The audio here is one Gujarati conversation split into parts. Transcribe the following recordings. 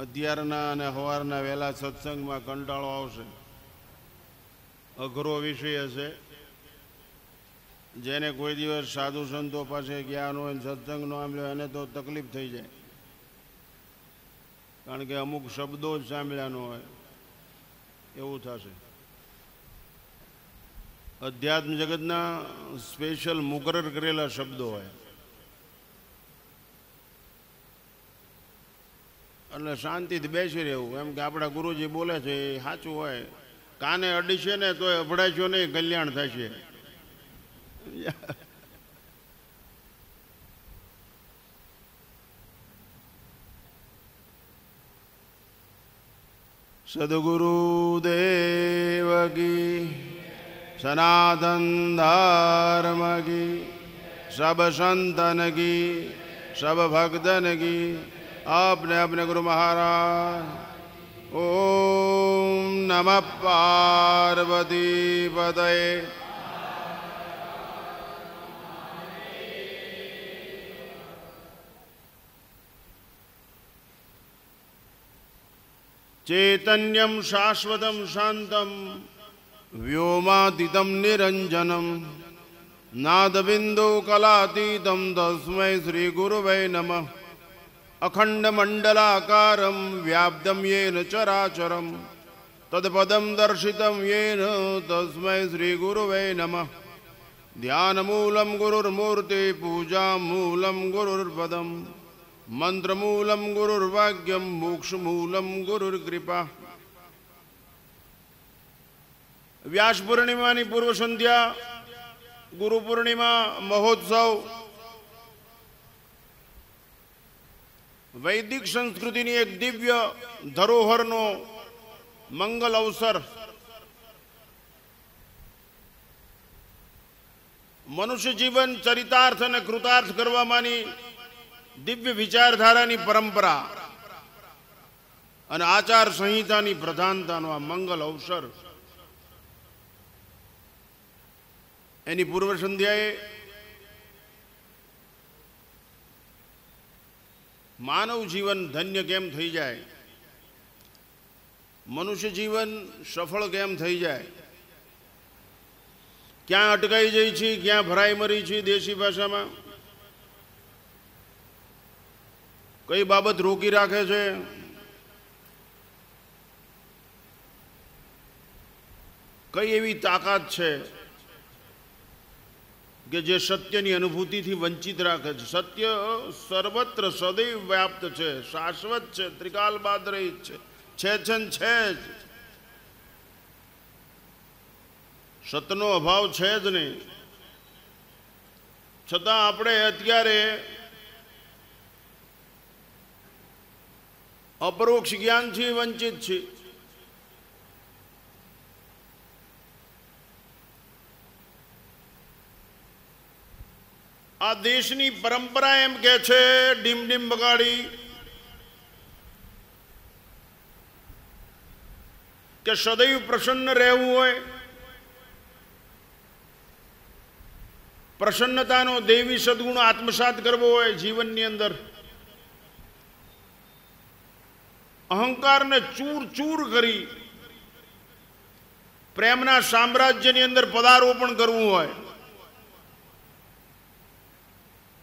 અત્યારના અને સવારના વહેલા સત્સંગમાં કંટાળો આવશે. અઘરો વિષય હશે. જેને કોઈ દિવસ સાધુ સંતો પાસે જ્ઞાન હોય ને સત્સંગ ન સાંભળ્યો એને તો તકલીફ થઈ જાય. કારણ કે અમુક શબ્દો જ સાંભળ્યા ન હોય એવું થશે. અધ્યાત્મ જગતના સ્પેશિયલ મુકરર કરેલા શબ્દો હોય એટલે શાંતિથી બેસી રહેવું. એમ કે આપણા ગુરુજી બોલે છે એ સાચું હોય. કાને અડીશે ને તો અભડાશો નહીં, કલ્યાણ થશે. સદગુરુ દેવ કી સનાતન ધર્મ કી સબ સંતન કી સબ ભક્તન કી अपने अपने गुरु महाराज. ओम नमः पार्वती पतये. चैतन्यं शाश्वतं शान्तं व्योमातीतं निरञ्जनं नादबिन्दु कलातीतं तस्मै श्री गुरुवे नमः. अखंड मंडलाकारं व्याप्तं येन चराचरं तत्पदं दर्शितं येन तस्मै श्री गुरुवे नमः. ध्यानमूलं गुरुर्मूर्ति पूजामूलं गुरुर्पदं मंत्रमूलं गुरुर्वाक्यं मोक्षमूलं गुरुर्कृपा. व्यास पूर्णिमानी पूर्व संध्या गुरु पूर्णिमा महोत्सव वैदिक संस्कृति एक दिव्य धरोहर नो मंगल अवसर. मनुष्य जीवन चरितार्थ ने कृतार्थ करवामानी दिव्य विचारधारानी परंपरा और आचार संहितानी प्रधानतानो आ मंगल अवसर. एनी पूर्व संध्याए मानव जीवन धन्य केम थई जाए, मनुष्य जीवन सफल केम थई जाए, क्या अटकाई जाई छी, क्या भराई मरी छी, देशी भाषा में कई बाबत रोकी राखे छे, कई एवी ताकत छे कि जे सत्यनी अनुभूति थी वंचित राखे छे. सत्य सर्वत्र सदैव व्याप्त छे, शाश्वत छे, त्रिकाल बाद रहित छे छे ज. सतनो अभाव छे ज नहीं. छतां आपणे अत्यारे अपरोक्ष ज्ञान थी वंचित छे. आ देशनी परंपरा एम के छे डीम डीम बगाड़ी के सदैव प्रसन्न रहवुं होय. प्रसन्नतानो देवी सद्गुण आत्मसात करवो होय जीवननी अंदर. अहंकार ने चूर चूर करी प्रेमना साम्राज्यनी अंदर पदारोपण करवुं होय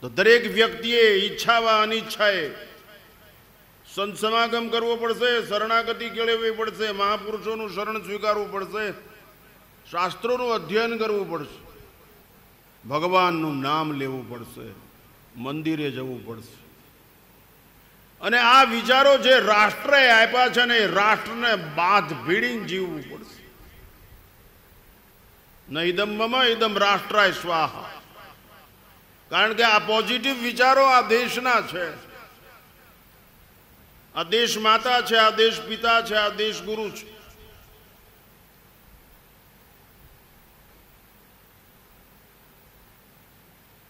तो दरेक व्यक्तिए इच्छा व अनिच्छाए संत समागम करवो पड़शे, शरणागति केळववी पड़शे, महापुरुषोनुं शरण स्वीकारवुं पड़शे, शास्त्रोनुं अध्ययन करवुं पड़शे, भगवाननुं नाम लेवुं पड़शे, मंदिरे जवुं पड़शे. अने आ विचारो जे राष्ट्रे आप्या छे ने राष्ट्रने बाध भीड़ीने जीववुं पड़शे. न इदं मम इदं राष्ट्राय स्वाहा. कारण के आ पॉजिटिव विचारो आ देशना छे, आ देश माता छे, आ देश पिता छे, आ देश गुरु छे.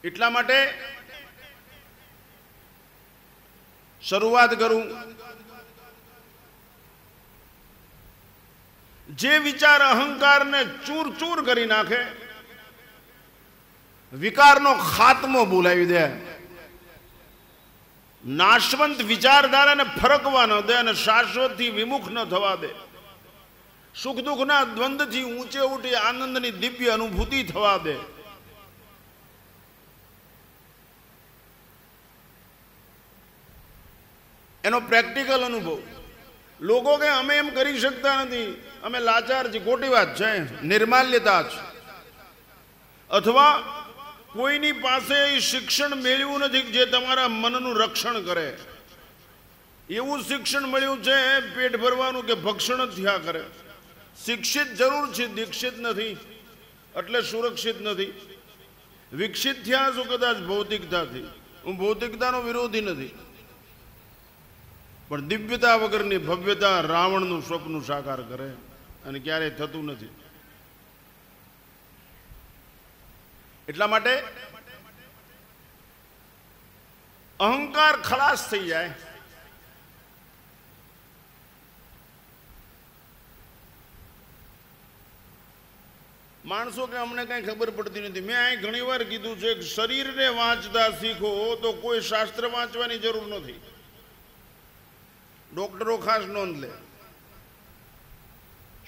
એટલા માટે શરૂઆત કરું. જે વિચાર અહંકારને ચૂર ચૂર કરી નાખે, વિકારનો ખાત્મો બોલાવી દે, નાશવંત વિચારધારાને ફરકવા ન દે અને શાશ્વતથી વિમુખ ન થવા દે. સુખ દુઃખના દ્વંદ્વથી ઊંચે ઉઠી આનંદની દિવ્ય અનુભૂતિ થવા દે. એનો પ્રેક્ટિકલ અનુભવ. લોકો કે અમે એમ કરી શકતા નથી, અમે લાચાર છીએ, ખોટી વાત છે, નિર્માલ્યતા છે. અથવા કોઈની પાસે શિક્ષણ મેળવ્યું નથી જે તમારા મનનું રક્ષણ કરે. એવું શિક્ષણ મળ્યું છે પેટ ભરવાનું કે ભક્ષણ જ થયા કરે. શિક્ષિત જરૂર છે, દીક્ષિત નથી એટલે સુરક્ષિત નથી. વિકસિત થયા છો કદાચ ભૌતિકતાથી. હું ભૌતિકતાનો વિરોધી નથી, પણ દિવ્યતા વગરની ભવ્યતા રાવણનું સ્વપ્ન સાકાર કરે અને ક્યારેય થતું નથી. એટલા માટે અહંકાર ખલાસ થઈ જાય. માણસો કે અમને કઈ ખબર પડતી નથી. મેં અહીં ઘણી વાર કીધું છે કે શરીરને વાંચતા શીખો તો કોઈ શાસ્ત્ર વાંચવાની જરૂર નથી. ડોક્ટરો ખાસ નોંધ લે.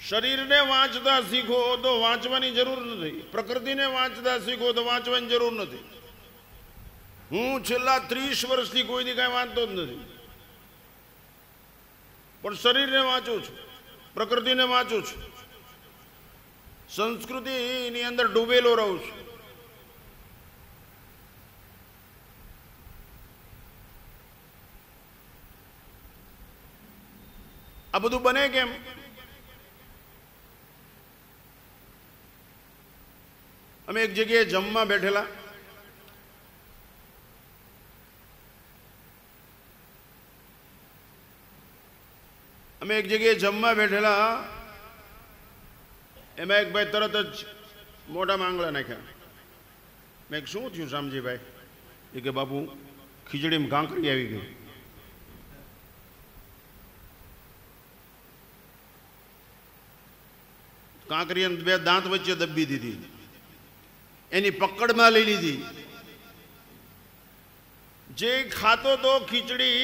શરીરને વાંચતા શીખો તો વાંચવાની જરૂર નથી. પ્રકૃતિને વાંચતા શીખો તો વાંચવાની જરૂર નથી. હું છેલ્લા 30 વર્ષથી કોઈથી કાંઈ વાંચતો જ નથી, પણ શરીરને વાંચું છું, પ્રકૃતિને વાંચું છું, સંસ્કૃતિની અંદર ડૂબેલો રહું છું. આ બધું બને કેમ? અમે એક જગ્યાએ જમવા બેઠેલા. એમાં એક ભાઈ તરત જ મોઢામાં આંગળા નાખ્યા. મેં શું થયું શામજીભાઈ? એ કે બાપુ ખીચડીમાં કાંકરી આવી ગઈ. કાંકરી બે દાંત વચ્ચે દબી દીધી, એની પકડમાં લઈ લીધી. જે ખાતો તો ખીચડી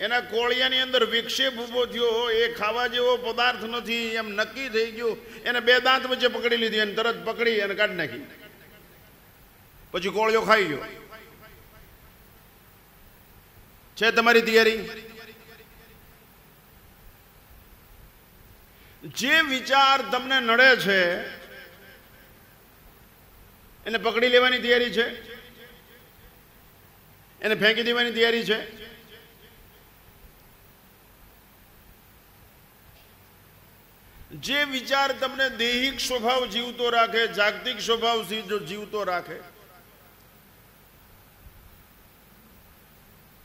એના કોળિયાની અંદર વિક્ષેપ ઊભો થયો, એ ખાવા જેવો પદાર્થ નથી એમ નક્કી થઈ ગયું. એને બે દાંત વચ્ચે પકડી લીધી અને તરત પકડી અને કાઢી નાખી. પછી કોળિયો ખાઈ ગયો. છે તમારી તૈયારી? જે વિચાર તમને નડે છે એને પકડી લેવાની તૈયારી છે? એને ફેંકી દેવાની તૈયારી છે? જે વિચાર તમને દૈહિક સ્વભાવ જીવતો રાખે, જાગતિક સ્વભાવ જીવતો રાખે,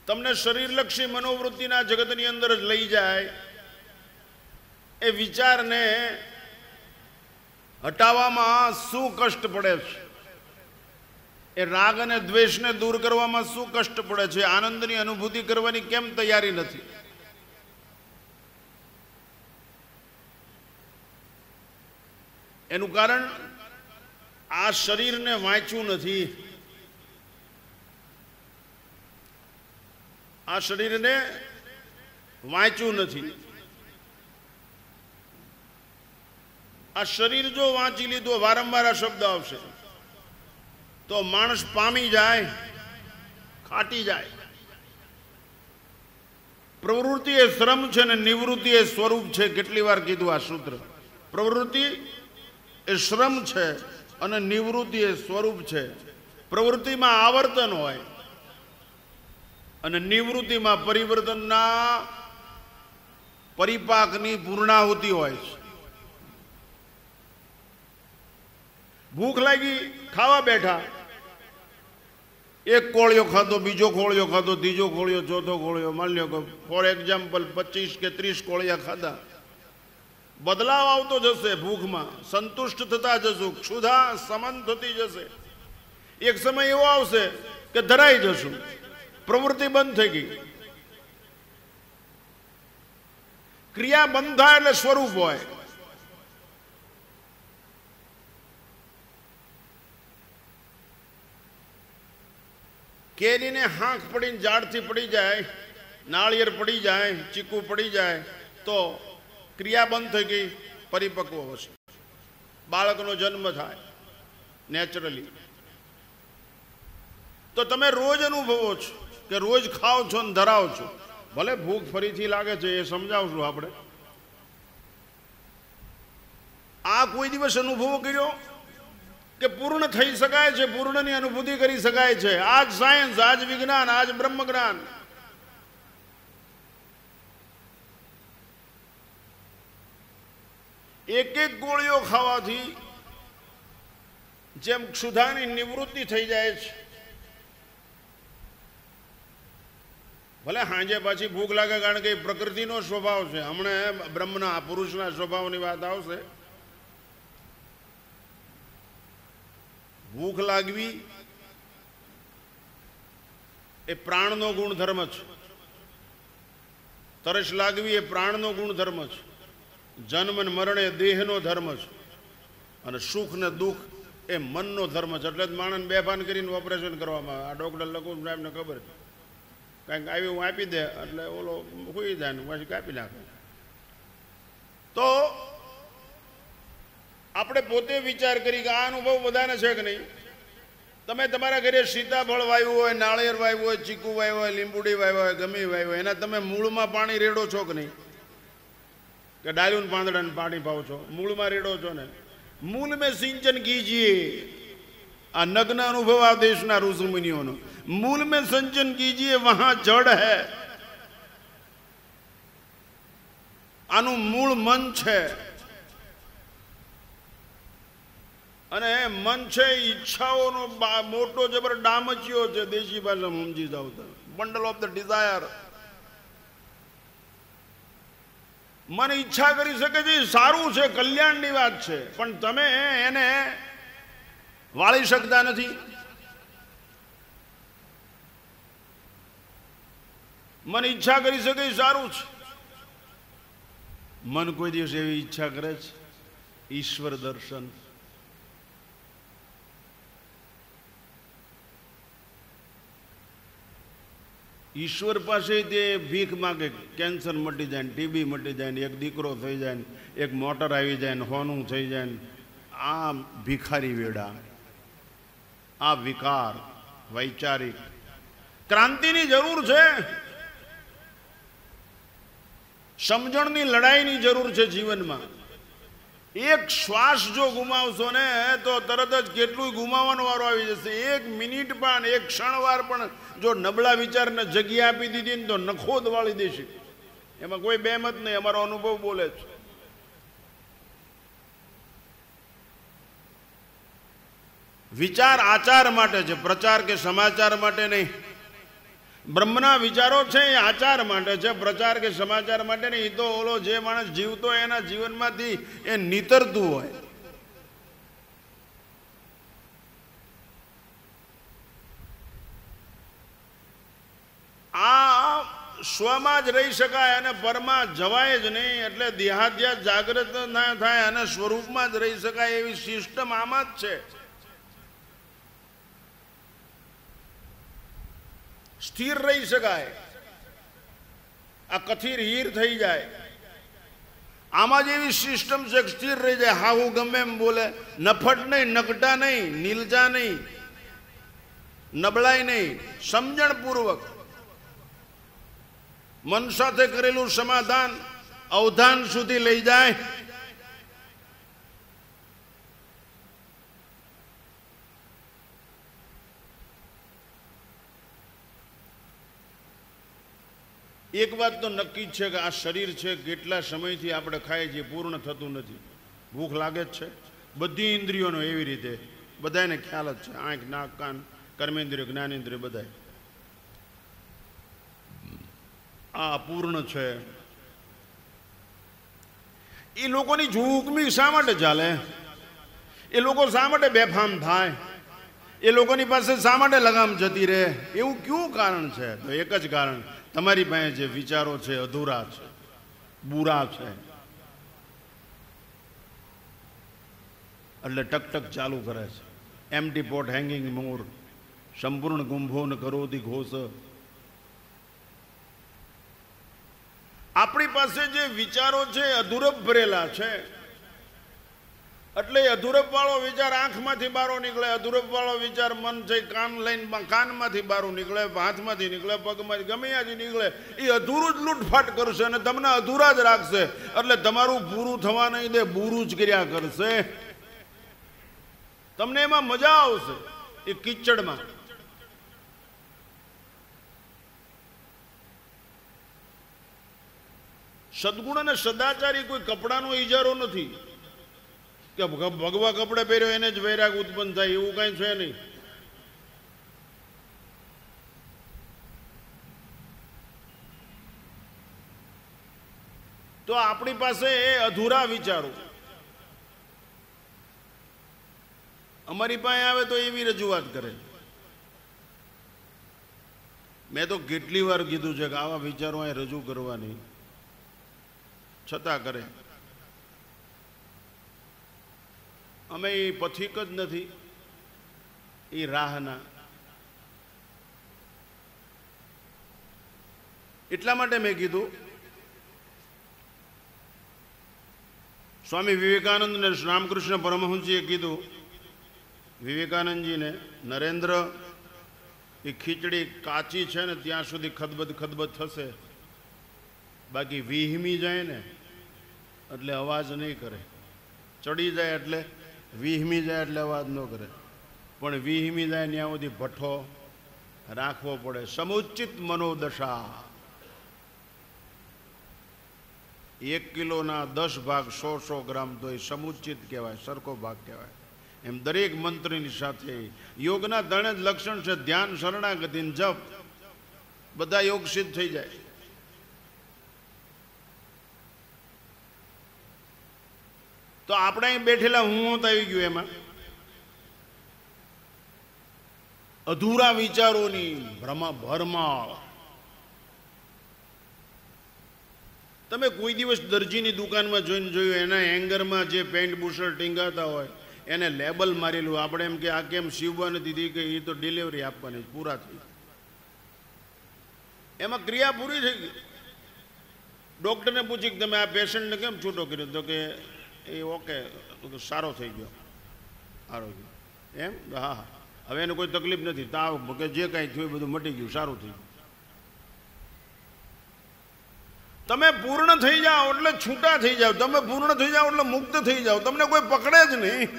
તમને શરીરલક્ષી મનોવૃત્તિના જગતની અંદર જ લઈ જાય, એ વિચારને હટાવવામાં શું કષ્ટ પડે છે? એ રાગ અને દ્વેષને દૂર કરવામાં શું કષ્ટ પડે છે? આનંદની અનુભૂતિ કરવાની કેમ તૈયારી નથી? એનું કારણ આ શરીરને વાંચ્યું નથી. આ શરીરને વાંચ્યું નથી. આ શરીર જો વાંચી લીધું, વારંવાર આ શબ્દ આવશે, તો માણસ પામી જાય, ખાટી જાય. પ્રવૃત્તિ એ શ્રમ છે ને નિવૃત્તિ એ સ્વરૂપ છે. કેટલી વાર કીધું આ સૂત્ર. પ્રવૃત્તિ એ શ્રમ છે અને નિવૃત્તિ એ સ્વરૂપ છે. પ્રવૃત્તિમાં આવર્તન હોય અને નિવૃત્તિમાં પરિવર્તનના પરિપાકની પૂર્ણાહુતિ હોય છે. ભૂખ લાગી, ખાવા બેઠા, એક કોળિયો ખાધો, બીજો કોળિયો ખાધો, ત્રીજો કોળિયો, ચોથો કોળિયો, માની લો કે ફોર એક્ઝામ્પલ 25 કે 30 કોળિયા ખાધા. બદલાવ આવતો જશે ભૂખમાં, સંતુષ્ટ થતા જશું, ક્ષુધા સમન થતી જશે. એક સમય એવો આવશે કે ધરાઈ જશું, પ્રવૃત્તિ બંધ થઈ ગઈ. ક્રિયા બંધ થાય એટલે સ્વરૂપ હોય. કેરીને હાંક પડીને ઝાડથી પડી જાય, નાળિયેર પડી જાય, ચીકુ પડી જાય તો ક્રિયા બંધ થઈ ગઈ, પરિપક્વ હશે, બાળકનો જન્મ થાય નેચરલી. તો તમે રોજ અનુભવો છો કે રોજ ખાઓ છો ને ધરાવ છો, ભલે ભૂખ ફરીથી લાગે છે એ સમજાવશું આપણે. આ કોઈ દિવસ અનુભવ કર્યો કે પૂર્ણ થઈ શકાય છે, પૂર્ણની અનુભૂતિ કરી શકાય છે? આજ સાયન્સ, આજ વિજ્ઞાન, આજ બ્રહ્મ જ્ઞાન. એક એક ગોળીઓ ખાવાથી જેમ ક્ષુધાની નિવૃત્તિ થઈ જાય છે, ભલે સાંજે પાછી ભૂખ લાગે, કારણ કે પ્રકૃતિનો સ્વભાવ છે. હમણાં બ્રહ્મના પુરુષના સ્વભાવની વાત આવશે. ભૂખ લાગવી એ પ્રાણનો ગુણધર્મ છે, તરસ લાગવી એ પ્રાણનો ગુણધર્મ છે, જન્મ ને મરણ એ દેહનો ધર્મ છે, અને સુખ ને દુઃખ એ મનનો ધર્મ છે. એટલે જ માણસને બેભાન કરીને ઓપરેશન કરવામાં આવે. આ ડૉક્ટર લખું સાહેબને ખબર છે, કાંઈક આવી હું આપી દે એટલે ઓલો હોઈ જાય ને પછી કાપી નાખે. તો આપણે પોતે વિચાર કરી કે આ અનુભવ બધાને છે કે નહીં? તમે તમારા ઘરે સીતાફળ વાવ્યું હોય, નાળિયેર વાવ્યું હોય, ચીકુ વાવ્યું હોય, લીંબુડી વાવ્યું હોય, ગમે વાવ્યું હોય, એના તમે મૂળમાં પાણી રેડો છો કે નહીં? કે ડાળીને પાંદડાને પાણી પાવો છો? મૂળમાં રેડો છો ને? મૂળ મેં સિંચન કીજીએ. આ નગ્ન અનુભવ આ દેશના ઋષિ મુનિઓનો. मूल में संचन कीजिए, वहां जड़ है. આનું મૂળ મન છે, અને મન છે ઈચ્છાઓનો મોટો જબર ડામચિયો છે. દેશી ભાષામાં સમજી જાવ તો બંડલ ઓફ ધ ડિઝાયર. મન ઈચ્છા કરી શકે છે, સારું છે, કલ્યાણની વાત છે, પણ તમે એને વાળી શકતા નથી. મન ઈચ્છા કરી શકે સારું છે. મન કોઈ દિવસ એવી ઈચ્છા કરે છે ઈશ્વર દર્શન? ઈશ્વર પાસે તે ભીખ માગે, કેન્સર મટી જાય, ટીબી મટી જાય, એક દીકરો થઈ જાય, એક મોટર આવી જાય, હોનું થઈ જાય. આ ભિખારી વેડા, આ વિકાર, વૈચારિક ક્રાંતિની જરૂર છે. સમજણની લડાઈની જરૂર છે જીવનમાં. એક શ્વાસ જો ગુમાવશો ને તો તરત જ કેટલું ગુમાવવાનો વારો આવી જશે. એક મિનિટ પણ, એક ક્ષણવાર પણ જો નબળા વિચારને જગ્યા આપી દીધી ને તો નખોદ વાળી દેશે. એમાં કોઈ બેમત નહીં, અમારો અનુભવ બોલે છે. વિચાર આચાર માટે છે, પ્રચાર કે સમાચાર માટે નહીં. બ્રહ્મના વિચારો છે એ આચાર માટે છે, પ્રચાર કે સમાચાર માટે નહીં. તો ઓલો જે માણસ જીવતો હોય એના જીવનમાંથી એ નીતરતું હોય. આ સ્વમાં જ રહી શકાય અને પરમાં જવાય જ નહીં. એટલે દેહાધ્યાસ જાગૃત ના થાય અને સ્વરૂપમાં જ રહી શકાય એવી સિસ્ટમ આમાં જ છે. સ્થિર રહી શકાય, આ કથિર હીર થઈ જાય. આમાં જ એવી સિસ્ટમ છે કે સ્થિર રહી જાય. હા હું ગમે એમ બોલે, નફટ નહીં, નકટા નહીં, નીલજા નહીં, નબળાઈ નહીં, સમજણપૂર્વક મન સાથે કરેલું સમાધાન અવધાન સુધી લઈ જાય. એક વાત તો નક્કી છે કે આ શરીર છે કેટલા સમયથી આપણે ખાઈએ છીએ, પૂર્ણ થતું નથી. ભૂખ લાગે જ છે બધી ઇન્દ્રિયોનો. એવી રીતે બધાને ખ્યાલ જ છે, આંખ, નાક, કાન, કર્મેન્દ્રિય, જ્ઞાનેન્દ્રિય બધા. આ અપૂર્ણ છે. એ લોકોની ઝૂકમી શા માટે ચાલે? એ લોકો શા માટે બેફામ થાય? એ લોકોની પાસે શા માટે લગામ જતી રહે? એવું કયું કારણ છે? તો એક જ કારણ, તમારી પાસે જે વિચારો છે અધૂરા છે, બુરા છે, એટલે ટકટક ચાલુ કરે છે. એમ્પ્ટી પોટ હેંગિંગ મોર. સંપૂર્ણ ગુંભો ન કરોતિ ઘોષ. આપણી પાસે જે વિચારો છે અધૂરપ ભરેલા છે, એટલે અધૂરપ વાળો વિચાર આંખમાંથી બારો નીકળે, અધૂરપ વાળો વિચાર મન છે કાન લઈને કાનમાંથી બારું નીકળે, હાથમાંથી નીકળે, પગમાંથી ગમે ત્યાંથી નીકળે, એ અધૂરું જ લૂંટફાટ કરશે અને તમને અધૂરા જ રાખશે. એટલે તમારું પૂરું થવા નહીં દે, બૂરું જ કર્યા કરશે. તમને એમાં મજા આવશે એ કિચડમાં. સદગુણ અને સદાચારી કોઈ કપડાનો ઈજારો નથી કે ભગવા કપડે પહેર્યો એને જ વૈરાગ ઉત્પન્ન થાય, એવું કઈ છે નહીં. તો આપણી પાસે એ અધૂરા વિચારો, અમારી પાસે આવે તો એવી રજૂઆત કરે. મેં તો કેટલી વાર કીધું છે કે આવા વિચારો અહીં રજૂ કરવા નહીં, છતાં કરે. અમે એ પથિક જ નથી, એ રાહના. એટલા માટે મેં કીધું સ્વામી વિવેકાનંદ ને રામકૃષ્ણ પરમહંસજીએ કીધું વિવેકાનંદજીને, નરેન્દ્ર એ ખીચડી કાચી છે ને ત્યાં સુધી ખદબદ ખદબદ થશે, બાકી વિહમી જાય ને એટલે અવાજ નહીં કરે. ચડી જાય એટલે વિહમી જાય એટલે અવાજ ન કરે, પણ વિહમી જાય ત્યાં સુધી ભઠ્ઠો રાખવો પડે. સમુચિત મનોદશા. 1 કિલોના 10 ભાગ 100 ગ્રામ તો એ સમુચિત કહેવાય, સરખો ભાગ કહેવાય. એમ દરેક મંત્રની સાથે યોગના 3 જ લક્ષણ છે: ધ્યાન, શરણાગતિ, જપ. બધા યોગ સિદ્ધ થઈ જાય. તો આપણે અહીં બેઠેલા હું આવી ગયું એમાં અધૂરા વિચારોની ભરમાળ. તમે કોઈ દિવસ દરજીની દુકાનમાં જોઈને જોયું એના હેંગરમાં જે પેન્ટ બુશર્ટ ટીંગાતા હોય એને લેબલ મારેલું, આપણે એમ કે આ કેમ સીવવા નથી દીધી કે એ તો ડિલિવરી આપવાની, પૂરા થઈ, એમાં ક્રિયા પૂરી થઈ ગઈ. ડૉક્ટરને પૂછી કે તમે આ પેશન્ટને કેમ છૂટો કર્યો, તો કે એ ઓકે, સારો થઈ ગયો, આરોગ્ય એમ. હા હા, હવે એને કોઈ તકલીફ નથી, તાવ કે જે કાંઈ થયું બધું મટી ગયું, સારું થઈ ગયું. તમે પૂર્ણ થઈ જાઓ એટલે છૂટા થઈ જાઓ, તમે પૂર્ણ થઈ જાઓ એટલે મુક્ત થઈ જાઓ, તમને કોઈ પકડે જ નહીં.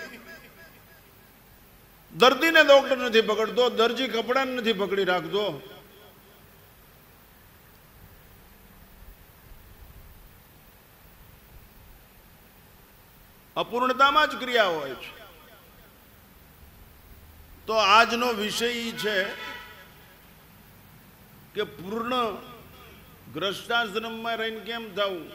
દર્દીને ડોક્ટર નથી પકડતો, દરજી કપડાને નથી પકડી રાખતો. અપૂર્ણતામાં જ ક્રિયા હોય છે. તો આજનો વિષય છે કે પૂર્ણ ગ્રસ્તાશ્રમમાં રહીને કેમ થવું.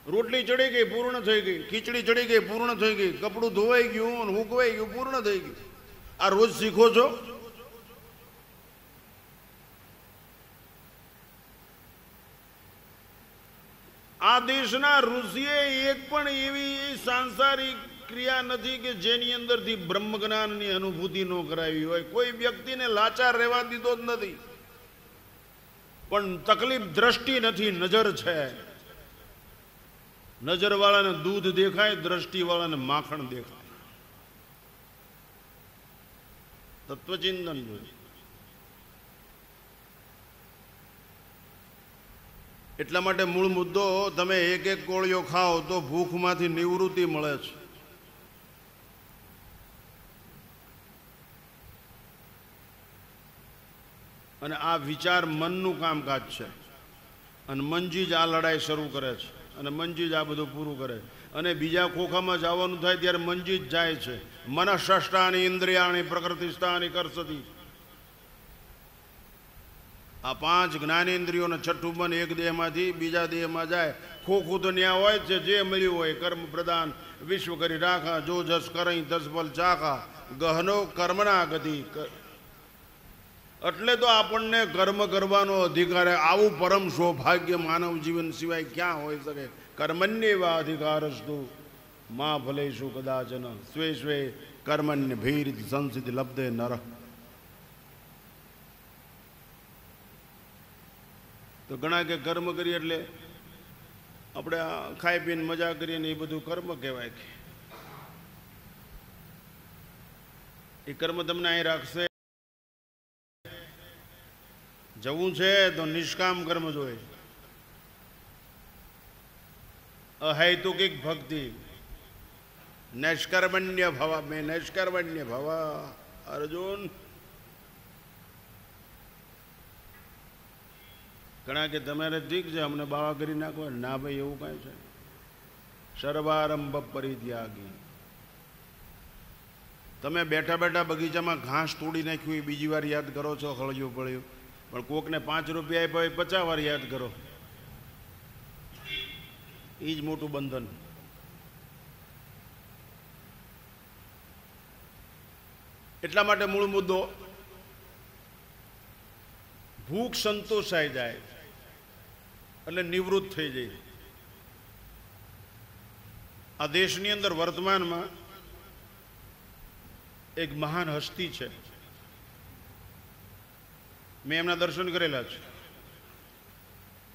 રોટલી ચડી ગઈ, પૂર્ણ થઈ ગઈ. ખીચડી ચડી ગઈ, પૂર્ણ થઈ ગઈ. કપડું ધોવાઈ ગયું, હુકવાઈ ગયું, પૂર્ણ થઈ ગયું. આ રોજ શીખો છો. આ દેશના ઋષિએ એક પણ એવી સાંસારિક ક્રિયા નથી કે જેની અંદરથી બ્રહ્મ જ્ઞાનની અનુભૂતિ ન કરાવી હોય. કોઈ વ્યક્તિને લાચાર રહેવા દીધો જ નથી. પણ તકલીફ દ્રષ્ટિ નથી, નજર છે. નજરવાળાને દૂધ દેખાય, દ્રષ્ટિવાળાને માખણ દેખાય. તત્વચિંતન જોઈએ. એટલા માટે મૂળ મુદ્દો, તમે એક એક કોળિયો ખાઓ તો ભૂખમાંથી નિવૃત્તિ મળે છે. અને આ વિચાર મનનું કામકાજ છે. અને મનજી જ આ લડાઈ શરૂ કરે છે, અને મનજી જ આ બધું પૂરું કરે. અને બીજા ખોખામાં જવાનું થાય ત્યારે મનજી જ જાય છે. મનઃષ્ટાની ઇન્દ્રિયાણી પ્રકૃતિસ્થાની કરસતી. આ 5 જ્ઞાનેન્દ્રિયોને છઠ્ઠું મન એક દેહમાંથી બીજા દેહમાં જાય. ખોખું તો ન્યા હોય છે, જે મળ્યું હોય. કર્મ પ્રદાન વિશ્વ કરી રાખા, જો જસ કરઈ તસ ફલ ચાખા, ગહનો કર્મના ગતિ. એટલે તો આપણને કર્મ કરવાનો અધિકાર. આવું પરમ સૌભાગ્ય માનવ જીવન સિવાય ક્યાં હોઈ શકે. કર્મણ્યેવા અધિકારસ્તુ મા ફલેષુ કદાચન સ્વે સ્વે કર્મણ્ય ભૈરિત સંસિદ્ધિ લબ્ધે નર. તો ઘણા કે કર્મ કરીએ એટલે આપણે ખાઈ પીને મજા કરીએ ને એ બધું કર્મ કહેવાય કે એ કર્મ તમને અહીં રાખશે. જવું છે તો નિષ્કામ કર્મ જોઈએ, અહૈતુકિક ભક્તિ. નૈષ્કર્મણ્ય ભવ, મેં નૈષ્કર્મણ્ય ભવ. અર્જુન ઘણા કે તમારે ઠીક છે અમને બાવા કરી નાખો. ના ભાઈ, એવું કાંઈ છે. સર્વારંભ પરિત્યાગી. તમે બેઠા બેઠા બગીચામાં ઘાસ તોડી નાખ્યું એ બીજી વાર યાદ કરો છો, હળિયું પડ્યું. પણ કોકને 5 રૂપિયા આપ્યા હોય 50 વાર યાદ કરો. એ જ મોટું બંધન. એટલા માટે મૂળ મુદ્દો ભૂખ સંતોષાઈ જાય એટલે નિવૃત્ત થઈ જાય. આ દેશની અંદર વર્તમાનમાં એક મહાન હસ્તી છે. મેં એમના દર્શન કરેલા છે.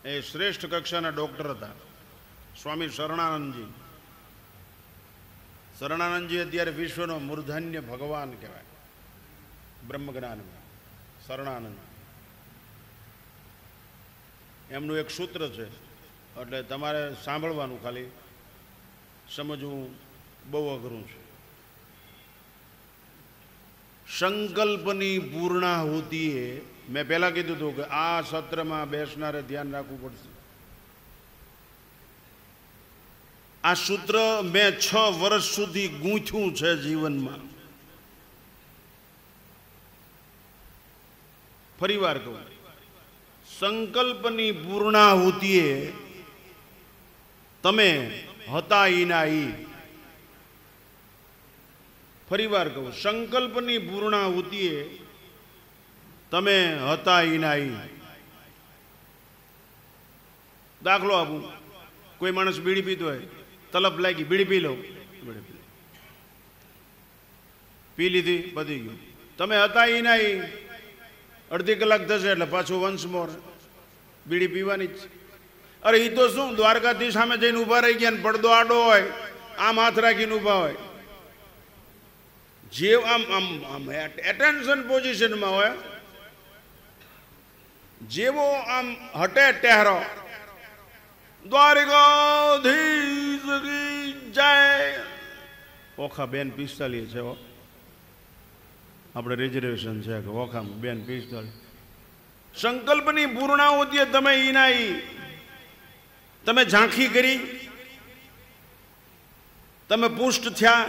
એ શ્રેષ્ઠ કક્ષાના ડૉક્ટર હતા, સ્વામી શરણાનંદજી. શરણાનંદજી અત્યારે વિશ્વનો મૂર્ધન્ય ભગવાન કહેવાય બ્રહ્મજ્ઞાનમાં. શરણાનંદ એમનું એક સૂત્ર છે, એટલે તમારે સાંભળવાનું, ખાલી સમજવું બહુ અઘરું છે. સંકલ્પની પૂર્ણાહુતિએ, મેં પહેલાં કીધું હતું કે આ સત્રમાં બેસનારે ધ્યાન રાખવું પડશે. આ સૂત્ર મેં 6 વર્ષ સુધી ગૂંથ્યું છે જીવનમાં. ફરી વાર કહું, સંકલ્પની પૂર્ણાહુતિએ તમે હતા ઈના ઈ. ફરી વાર કહું, સંકલ્પની પૂર્ણાહુતિએ તમે હતા ઈના ઈ. દાખલો આપું, કોઈ માણસ બીડી પીતો હોય, તલપ લાગી, બીડી પી લો, પી લીધી, પતી ગયું. તમે હતા ઈના ઈ. અડધી કલાક થશે એટલે પાછું વન્સ મોર બીડી પીવાની જ. અરે એ તો શું, દ્વારકાથી સામે જઈને ઊભા રહી ગયા ને પડદો આડો હોય, આમ હાથ રાખીને ઊભા હોય, જે આમ આમ આમ એટેન્શન પોઝિશનમાં હોય, જેવો આમ હટે ટેહરો, દ્વારકાધીશ કી જય. ઓખા બેન 45 છે. આપણે રિઝર્વેશન છે કે ઓખામાં બેન 45. સંકલ્પની પૂર્ણાહુતિએ તમે ઈના ઈ. તમે ઝાંખી કરી, તમે પુષ્ટ થયા,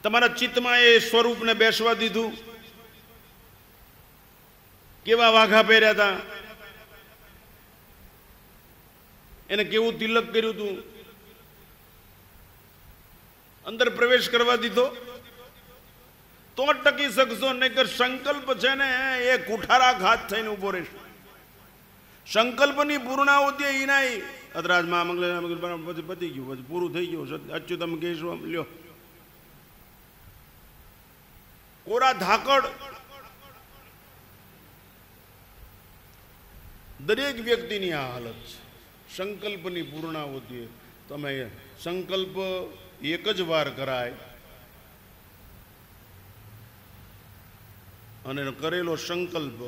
તમારા ચિત્તમાં એ સ્વરૂપને બેસવા દીધું. કેવા વાઘા પહેર્યા હતા, એને કેવું તિલક કર્યું હતું, અંદર પ્રવેશ કરવા દીધો તો ટકી શકશો. નહીં કે સંકલ્પ છે ને એ કુઠારા ઘાત થઈને ઉભો રહેશે. સંકલ્પની પૂર્ણાહુતિ ઈના ઈ. અતરાજ મહામંગલ પછી પતી ગયું, પછી પૂરું થઈ ગયું. અચ્યુતમ કેશવમ લ્યો. કોરા ધાકડ. દરેક વ્યક્તિની આ હાલત છે. સંકલ્પની પૂર્ણાહુતિ. તમે સંકલ્પ એક જ વાર કરાય અને કરેલો સંકલ્પ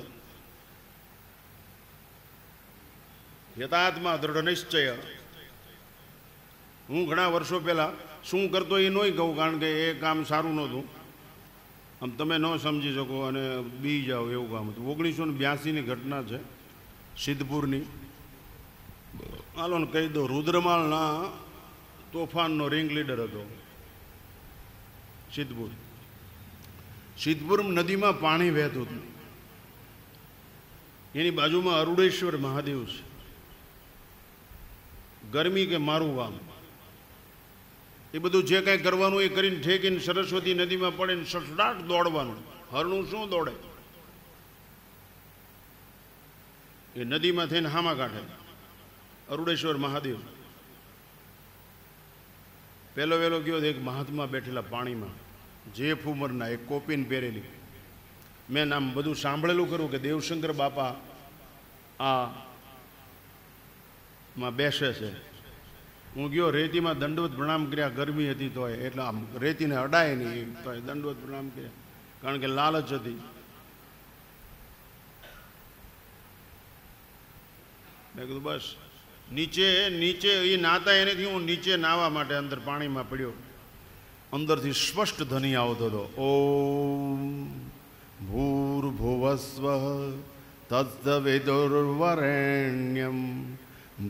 યથાર્થમાં દૃઢ નિશ્ચય. હું ઘણા વર્ષો પહેલાં શું કરતો એ નહીં કહું, કારણ કે એ કામ સારું નહોતું, આમ તમે ન સમજી શકો અને બી જાઓ એવું કામ હતું. 1982ની ઘટના છે, સિદ્ધપુરની. હાલો ને કહી દો, રુદ્રમાલના તોફાનનો રિંગ લીડર હતો સિદ્ધપુર. સિદ્ધપુર નદીમાં પાણી વહેતું હતું. એની બાજુમાં અરુડેશ્વર મહાદેવ છે. ગરમી કે મારું ગામ, એ બધું જે કાંઈ કરવાનું એ કરીને ઠેકીને સરસ્વતી નદીમાં પડે, સસડાટ દોડવાનું. હરણું શું દોડે, એ નદીમાં થઈને હામા કાઢે. અરુડેશ્વર મહાદેવ. પહેલો વહેલો ગયો એક મહાત્મા બેઠેલા પાણીમાં, જેફ ઉંમરના, એક કોપીન પહેરેલી. મેં નામ બધું સાંભળેલું ખરું કે દેવશંકર બાપા આ માં બેસે છે. હું ગયો રેતીમાં દંડવત પ્રણામ કર્યા, ગરમી હતી તોય, એટલે આમ રેતીને અડાય નહીં તોય દંડવત પ્રણામ કર્યા, કારણ કે લાલચ હતી. મેં કીધું બસ નીચે નીચે એ નાતા એનેથી હું નીચે નાહવા માટે અંદર પાણીમાં પડ્યો. અંદરથી સ્પષ્ટ ધ્વનિ આવતો હતો, ઓમ ભૂર્ભુવસ્વ તત્સવિતુર્વરેણ્યમ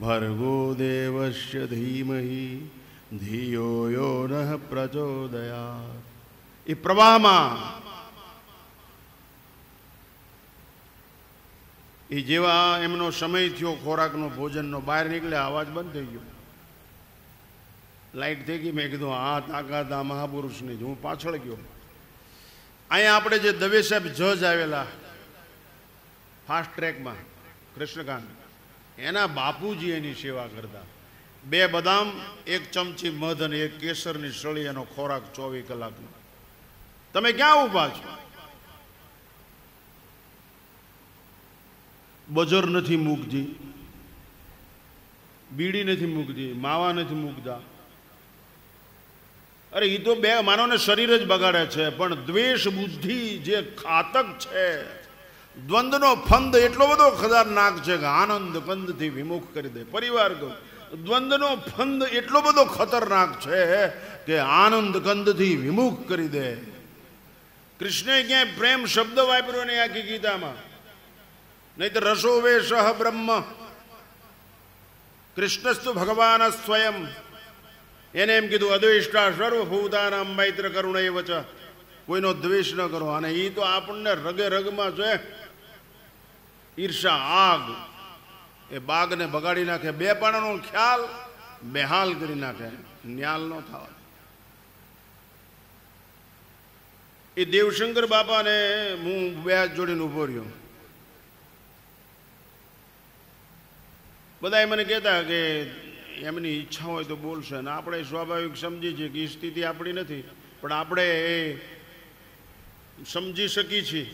ભર્ગો દેવસ્ય ધીમહિ ધિયો યો નઃ પ્રચોદયાત. એ પ્રવાહમાં એ જેવા એમનો સમય થયો ખોરાકનો ભોજનનો, બહાર નીકળ્યા, અવાજ બંધ થઈ ગયો, લાઈટ થઈ ગઈ. મેં કીધું આ તાકાત આ મહાપુરુષની. હું પાછળ ગયો. અહીંયા આપણે જે દવે સાહેબ જજ આવેલા ફાસ્ટ ટ્રેકમાં, કૃષ્ણકાંત, એના બાપુજી એની સેવા કરતા. 2 બદામ, 1 ચમચી મધ અને 1 કેસરની સળી, એનો ખોરાક 24 કલાકનો. તમે ક્યાં ઊભા છો? બજર નથી મૂકતી, બીડી નથી મૂકતી, માવા નથી મૂકતા. અરે એ તો માનવને શરીર જ બગાડે છે, પણ દ્વેષ બુદ્ધિ જે ઘાતક છે, દ્વંદ્વનો ફંદ એટલો બધો ખતરનાક છે કે આનંદ કંદથી વિમુખ કરી દે. પરિવાર કહું, દ્વંદ્વનો ફંદ એટલો બધો ખતરનાક છે કે આનંદ કંદથી વિમુખ કરી દે. કૃષ્ણે ક્યાંય પ્રેમ શબ્દ વાપર્યો નહીં આખી ગીતામાં, નહીં તો રસો વે સહ બ્રહ્મ. કૃષ્ણસ્તુ ભગવાન સ્વયં. એને એમ કીધું અદ્વેષ્ટા સર્વભૂતાનામ મૈત્ર કરુણૈવ ચ. કોઈનો દ્વેષ ન કરો. અને એ તો આપણને રગે રગમાં છે. ઈર્ષા આગ એ બાગને બગાડી નાખે. 2 પાણાનો ખ્યાલ બેહાલ કરી નાખે. ન્યાલ ન થવા. એ દેવશંકર બાપાને હું 2 હાથ જોડીને ઊભો રહ્યો. બધા મને કહેતા કે એમની ઈચ્છા હોય તો બોલશે, ને આપણે સ્વાભાવિક સમજી છીએ કે એ સ્થિતિ આપણી નથી, પણ આપણે એ સમજી શકીએ છીએ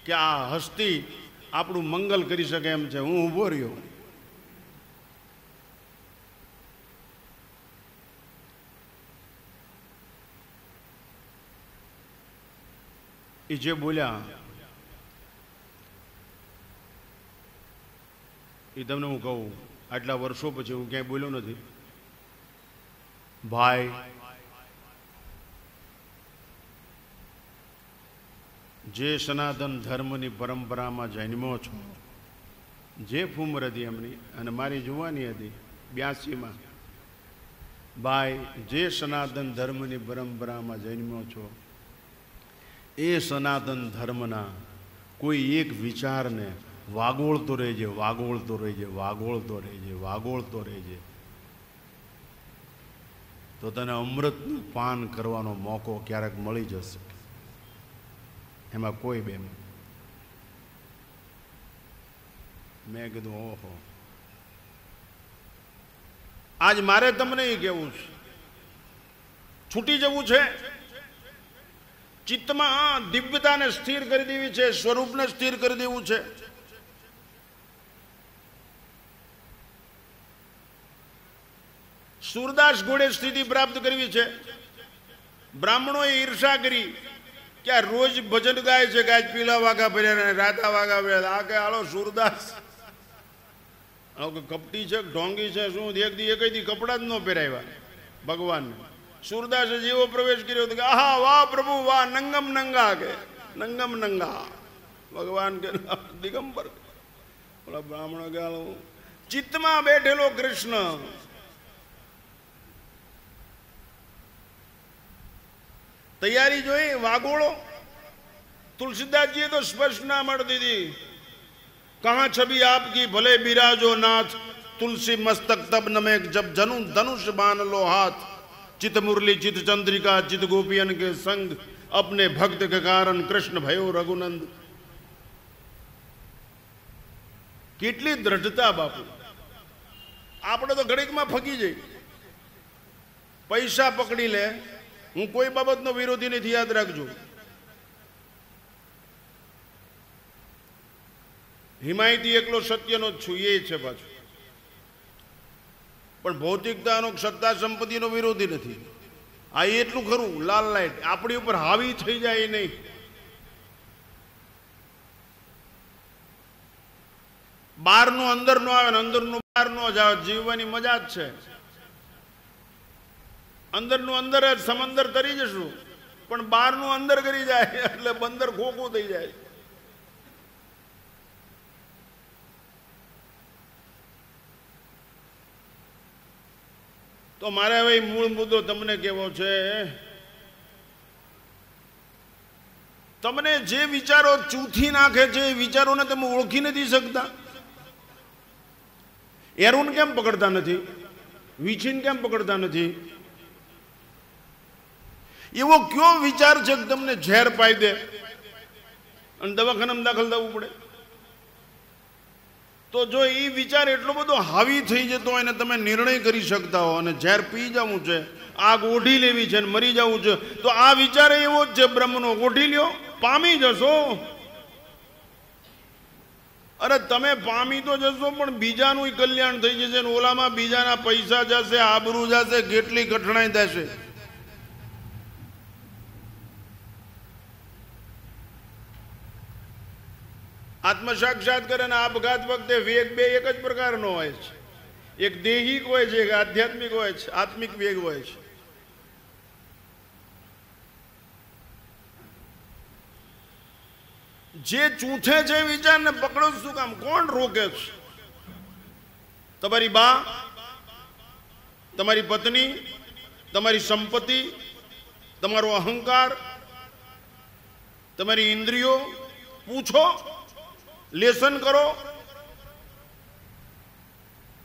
કે આ હસ્તી આપણું મંગલ કરી શકે એમ છે. હું ઊભો રહ્યો. એ જે બોલ્યા એ તમને હું કહું, આટલા વર્ષો પછી હું ક્યાંય બોલ્યો નથી. ભાઈ, જે સનાતન ધર્મની પરંપરામાં જન્મો છો, જે ઉંમર હતી એમની, અને મારી જુવાની હતી 82માં. ભાઈ, જે સનાતન ધર્મની પરંપરામાં જન્મો છો, એ સનાતન ધર્મના કોઈ એક વિચારને વાગોળતો રહેજે, વાગોળતો રહેજે, વાગોળતો રહેજે, વાગોળતો રહેજે, તો તને અમૃતનું પાન કરવાનો મોકો ક્યારેક મળી જશે. એમાં કોઈ બેન. મેં કીધું ઓહો, આજ મારે તમને એ કહેવું છે, છૂટી જવું છે. ચિત્તમાં દિવ્યતાને સ્થિર કરી દેવી છે, સ્વરૂપને સ્થિર કરી દેવું છે. સુરદાસ ઘોડે સ્થિતિ પ્રાપ્ત કરવી છે. બ્રાહ્મણોએ ઈર્ષા કરી કે આ રોજ ભજન ગાય છે કે આજ પીલા વાઘા ભર્યા, રાતા વાઘા ભર્યા. આ કે હાલો સુરદાસ કપટી છે, ઢોંગી છે, શું એક દી કપડા જ ન પહેરાવ્યા ભગવાનને. સુરદાસે જેવો પ્રવેશ કર્યો કે આહા વાહ પ્રભુ વાહ, નંગમ નંગા કે નંગમ નંગા. ભગવાન કે દિગંબર. ઓલા બ્રાહ્મણો કે ચિત્તમાં બેઠેલો કૃષ્ણ. તૈયારી જોઈ વાગોળો. તુલસીદાસજીએ તો સ્પષ્ટ ના મળ દીધી. કહા છબી આપકી ભલે બિરાજો નાથ, તુલસી મસ્તક તબ નમે જબ જનુ ધનુષ બાન લો હાથ. चित मुरली चित चंद्रिका चित गोपियन के संग, अपने भक्त के कारण कृष्ण भयो रघुनंद. કેટલી દ્રઢતા બાપુ. આપણે તો ઘડીકમાં ફગી જઈ. પૈસા પકડી લે. હું કોઈ બાબતનો વિરોધી નથી, યાદ રાખજો. હિમાયતી એકલો સત્યનો જ છું એ છે પાછું. પણ ભૌતિકતાનો સત્તા સંપત્તિનો વિરોધી નથી. આ એટલું ખરું, લાલ લાઈટ આપણી ઉપર હાવી થઈ જાય નહીં. બહારનું અંદર નો આવે ને અંદરનું બહાર નો જ આવે. જીવવાની મજા જ છે. અંદરનું અંદર જ સમંદર તરી જશું, પણ બહારનું અંદર કરી જાય એટલે બંદર ખોખું થઈ જાય. તો મારે હવે મૂળ મુદ્દો તમને કેવો છે, તમને જે વિચારો ચૂથી નાખે છે એ વિચારોને તમે ઓળખી નથી શકતા. એરુન કેમ પકડતા નથી? વીછીને કેમ પકડતા નથી? એવો કયો વિચાર છે કે તમને ઝેર પાઈ દે અને દવાખાનામાં દાખલ થવું પડે? તો જો એ વિચાર એટલો બધો હાવી થઈ જતો હોય ને તમે નિર્ણય કરી શકતા હો અને ઝેર પી જવું છે, આગ ઓઢી લેવી છે અને મરી જવું છે, તો આ વિચાર એવો જ છે બ્રહ્મનો. ઓઢી લ્યો, પામી જશો. અરે તમે પામી તો જશો પણ બીજાનું કલ્યાણ થઈ જશે ને ઓલામાં બીજાના પૈસા જશે, આબરૂ જશે, કેટલી કઠણાઈ થશે. આત્મ સાક્ષાત્કાર અને આપઘાત વખતે વેગ બે એક જ પ્રકારનો હોય છે. એક દેહિક હોય છે, એક આધ્યાત્મિક હોય છે. આત્મિક વેગ હોય છે. જે ચૂંથે છે વિચારને પકડો શું કામ? કોણ રોકે છે? તમારી બા, તમારી પત્ની, તમારી સંપત્તિ, તમારો અહંકાર, તમારી ઇન્દ્રિયો? પૂછો, લેસન કરો.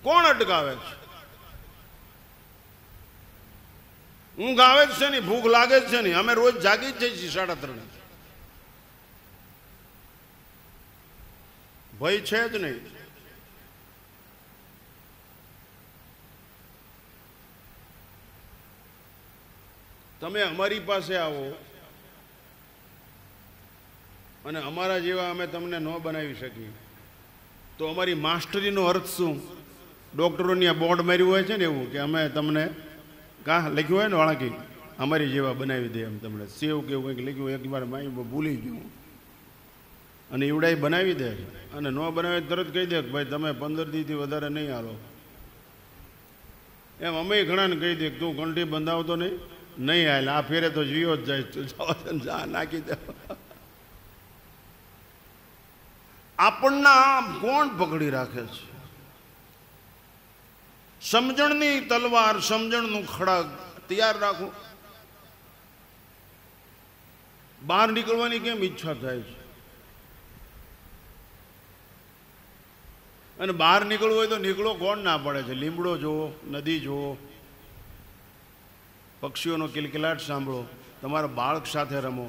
કોણ અટકાવે છે? ઊંઘ આવે જ છે ને, ભૂખ લાગે જ છે ને. અમે રોજ જાગી જ જઈએ 3:30. ભય છે જ નહીં. તમે અમારી પાસે આવો અને અમારા જેવા અમે તમને ન બનાવી શકીએ તો અમારી માસ્ટરીનો અર્થ શું? ડૉક્ટરોની આ બોર્ડ માર્યું હોય છે ને એવું કે અમે તમને કાં લખ્યું હોય ને વાળાકી અમારી જેવા બનાવી દે એમ. તમને સેવ કે એવું કંઈક લખ્યું, એકવાર મારી ભૂલી ગયું અને એવડાય બનાવી દે. અને ન બનાવે તરત કહી દે કે ભાઈ તમે 15 દીથી વધારે નહીં હાલો. એમ અમે ઘણાને કહી દે કે તું કંઠી બંધાવતો નહીં હાલ, આ ફેરે તો જીવો જ જાય, નાખી દે. આપણના કોણ પકડી રાખે છે? સમજણની તલવાર, સમજણનું ખડગ તૈયાર રાખો. બહાર નીકળવાની કેમ ઈચ્છા થાય છે? અને બહાર નીકળવું હોય તો નીકળો, કોણ ના પડે છે? લીમડો જુઓ, નદી જુઓ, પક્ષીઓનો કિલકિલાટ સાંભળો, તમારા બાળક સાથે રમો.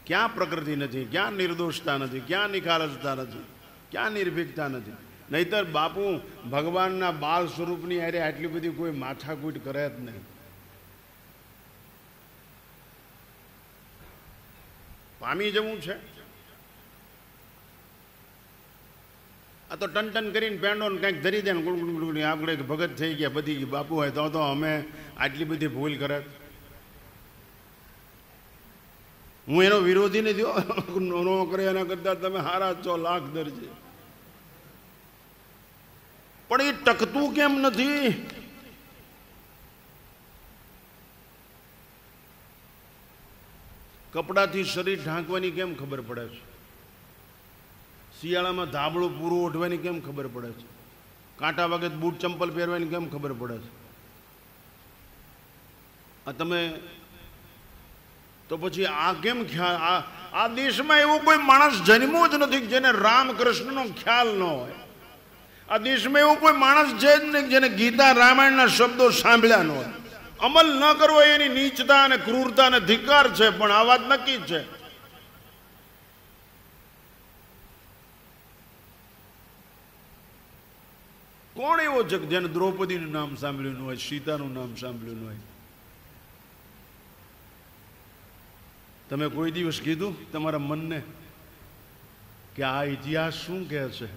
ક્યાં પ્રકૃતિ નથી? ક્યાં નિર્દોષતા નથી? ક્યાં નિખાલસતા નથી? ક્યાં નિર્ભીકતા નથી? નહીતર બાપુ ભગવાનના બાળ સ્વરૂપની હારે આટલી બધી કોઈ માથાકૂટ કરે જ નહીં. પામી જવું છે. આ તો ટન કરીને પેંડો ને કંઈક ધરી દે ને ગુડગુડ આપણે ભગત થઈ ગયા બધી બાપુ હોય તો અમે આટલી બધી ભૂલ કરે. હું એનો વિરોધી નથી, નો કરે એના કરતા તમે હારા છો લાખ દરજે. પણ એ ટકતું કેમ નથી? કપડાથી શરીર ઢાંકવાની કેમ ખબર પડે છે? શિયાળામાં ધાબળું પૂરું ઓઢવાની કેમ ખબર પડે છે? કાંટા વગર બૂટ ચંપલ પહેરવાની કેમ ખબર પડે છે? આ તમે તો પછી આ કેમ ખ્યાલ? આ દેશમાં એવો કોઈ માણસ જન્મો જ નથી જેને રામકૃષ્ણનો ખ્યાલ ન હોય. આ દેશમાં એવો કોઈ માણસ છે જ નહીં જેને ગીતા રામાયણના શબ્દો સાંભળ્યા ન હોય. અમલ ન કરવો એની નીચતા અને ક્રૂરતા અને ધિક્કાર છે. પણ આ વાત નક્કી જ છે. કોણ એવો છે જેને દ્રૌપદીનું નામ સાંભળ્યું ન હોય, સીતાનું નામ સાંભળ્યું ન હોય? તમે કોઈ દિવસ કીધું તમારા મનને કે આ ઇતિહાસ શું કહે છે?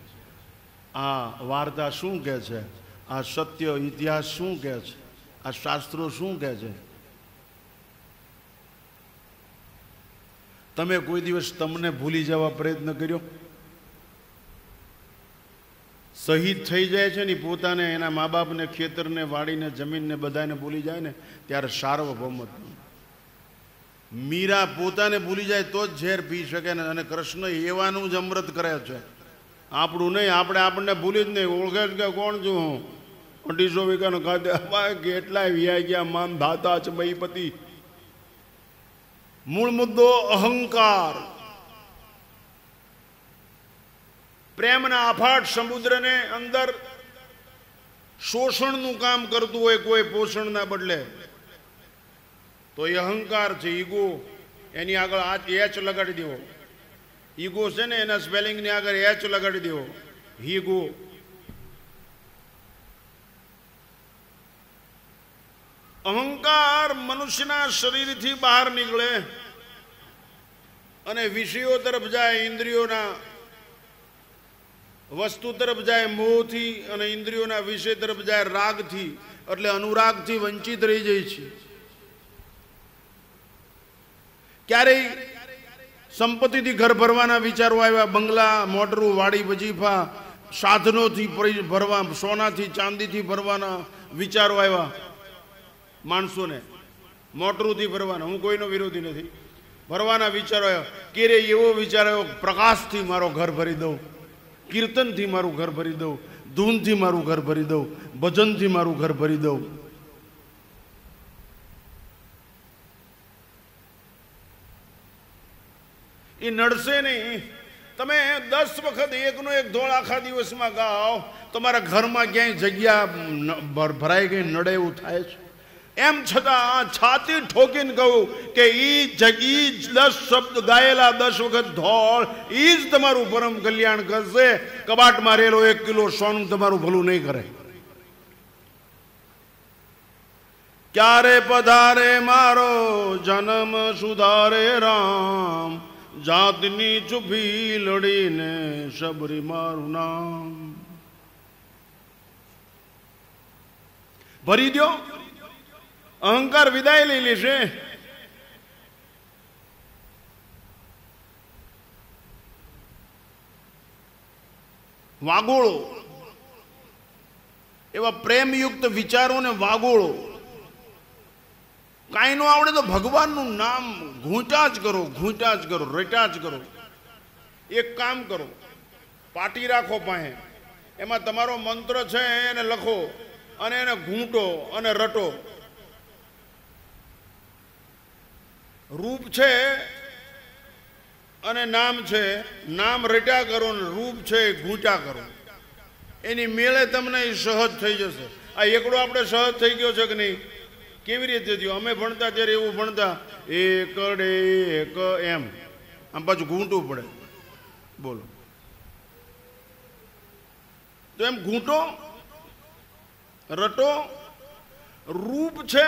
આ વાર્તા શું કહે છે, આ સત્ય ઇતિહાસ શું કહે છે, આ શાસ્ત્રો શું કહે છે. તમે કોઈ દિવસ તમને ભૂલી જવા પ્રયત્ન કર્યો? શહીદ થઈ જાય છે ને પોતાને, એના મા બાપને, ખેતરને, વાડીને, જમીનને બધાને ભૂલી જાય ને ત્યારે સાર્વભૌમત્વ. મીરા પોતાને ભૂલી જાય તો જ ઝેર પી શકે ને, અને કૃષ્ણ એવાનું જ અમૃત કરે છે, આપણું નહીં. આપણે આપણને ભૂલી જ નહીં. ઓળખે જ કે કોણ છું હું? 250 વીઘાનો ખાતે કેટલાય વ્યાય ગયા મામ ધાતા છે બહીપતિ. મૂળ મુદ્દો અહંકાર. પ્રેમના અફાટ સમુદ્રને અંદર શોષણનું કામ કરતું હોય કોઈ પોષણના બદલે, તો એ અહંકાર છે, ઈગો. એની આગળ આ એચ લગાડી દેવો. ઈગો છે ને એના સ્પેલિંગની આગળ એચ લગાડી દેવો. હીગો. અહંકાર મનુષ્યના શરીરથી બહાર નીકળે અને વિષયો તરફ જાય, ઇન્દ્રિયોના વસ્તુ તરફ જાય મોહથી, અને ઇન્દ્રિયોના વિષય તરફ જાય રાગથી. એટલે અનુરાગથી વંચિત રહી જાય છે. ક્યારેય સંપત્તિથી ઘર ભરવાના વિચારો આવ્યા, બંગલા, મોટરું, વાડી, વજીફા, સાધનોથી ભરવા, સોનાથી ચાંદીથી ભરવાના વિચારો આવ્યા માણસોને. મોટરુંથી ભરવાના, હું કોઈનો વિરોધી નથી, ભરવાના વિચારો આવ્યા. ક્યારે એવો વિચાર આવ્યો, પ્રકાશથી મારો ઘર ભરી દઉં, કીર્તનથી મારું ઘર ભરી દઉં, ધૂનથી મારું ઘર ભરી દઉં, ભજનથી મારું ઘર ભરી દઉં. એ નડશે નહીં. તમે 10 વખત એકનો એક ધોળ આખા દિવસમાં ગાઓ, તમારા ઘરમાં ક્યાંય જગ્યા ભરાઈ ગઈ નડે એવું થાય છે. એમ છતાં છાતી ઠોકીને કહું કે ઈ 10 શબ્દ ગાયેલા 10 વખત ધોળ ઈ જ તમારું પરમ કલ્યાણ કરશે. કબાટમાં રહેલો 1 કિલો સોનું તમારું ભલું નહીં કરે. ક્યારે પધારે મારો જન્મ સુધારે રામ, જાતની ચૂપી લડીને શબરી મારું નામ. ભરી દો, અહંકાર વિદાય લઈ લેશે. વાગોળો, એવા પ્રેમયુક્ત વિચારોને વાગોળો. કાંઈ ન આવડે તો ભગવાનનું નામ ઘૂંટા જ કરો, ઘૂંટા જ કરો, રટા જ કરો. એક કામ કરો, પાટી રાખો પાસે, એમાં તમારો મંત્ર છે એને લખો અને એને ઘૂંટો અને રટો. રૂપ છે અને નામ છે, નામ રટ્યા કરો ને રૂપ છે ઘૂંટા કરો. એની મેળે તમને સહજ થઈ જશે. આ એકડો આપણે સહજ થઈ ગયો છે કે નહીં? કેવી રીતે થયું? અમે ભણતા ત્યારે એવું ભણતા, એકડે એક એમ, આમ પાછું ઘૂંટવું પડે. બોલો તો એમ ઘૂંટો, રટો. રૂપ છે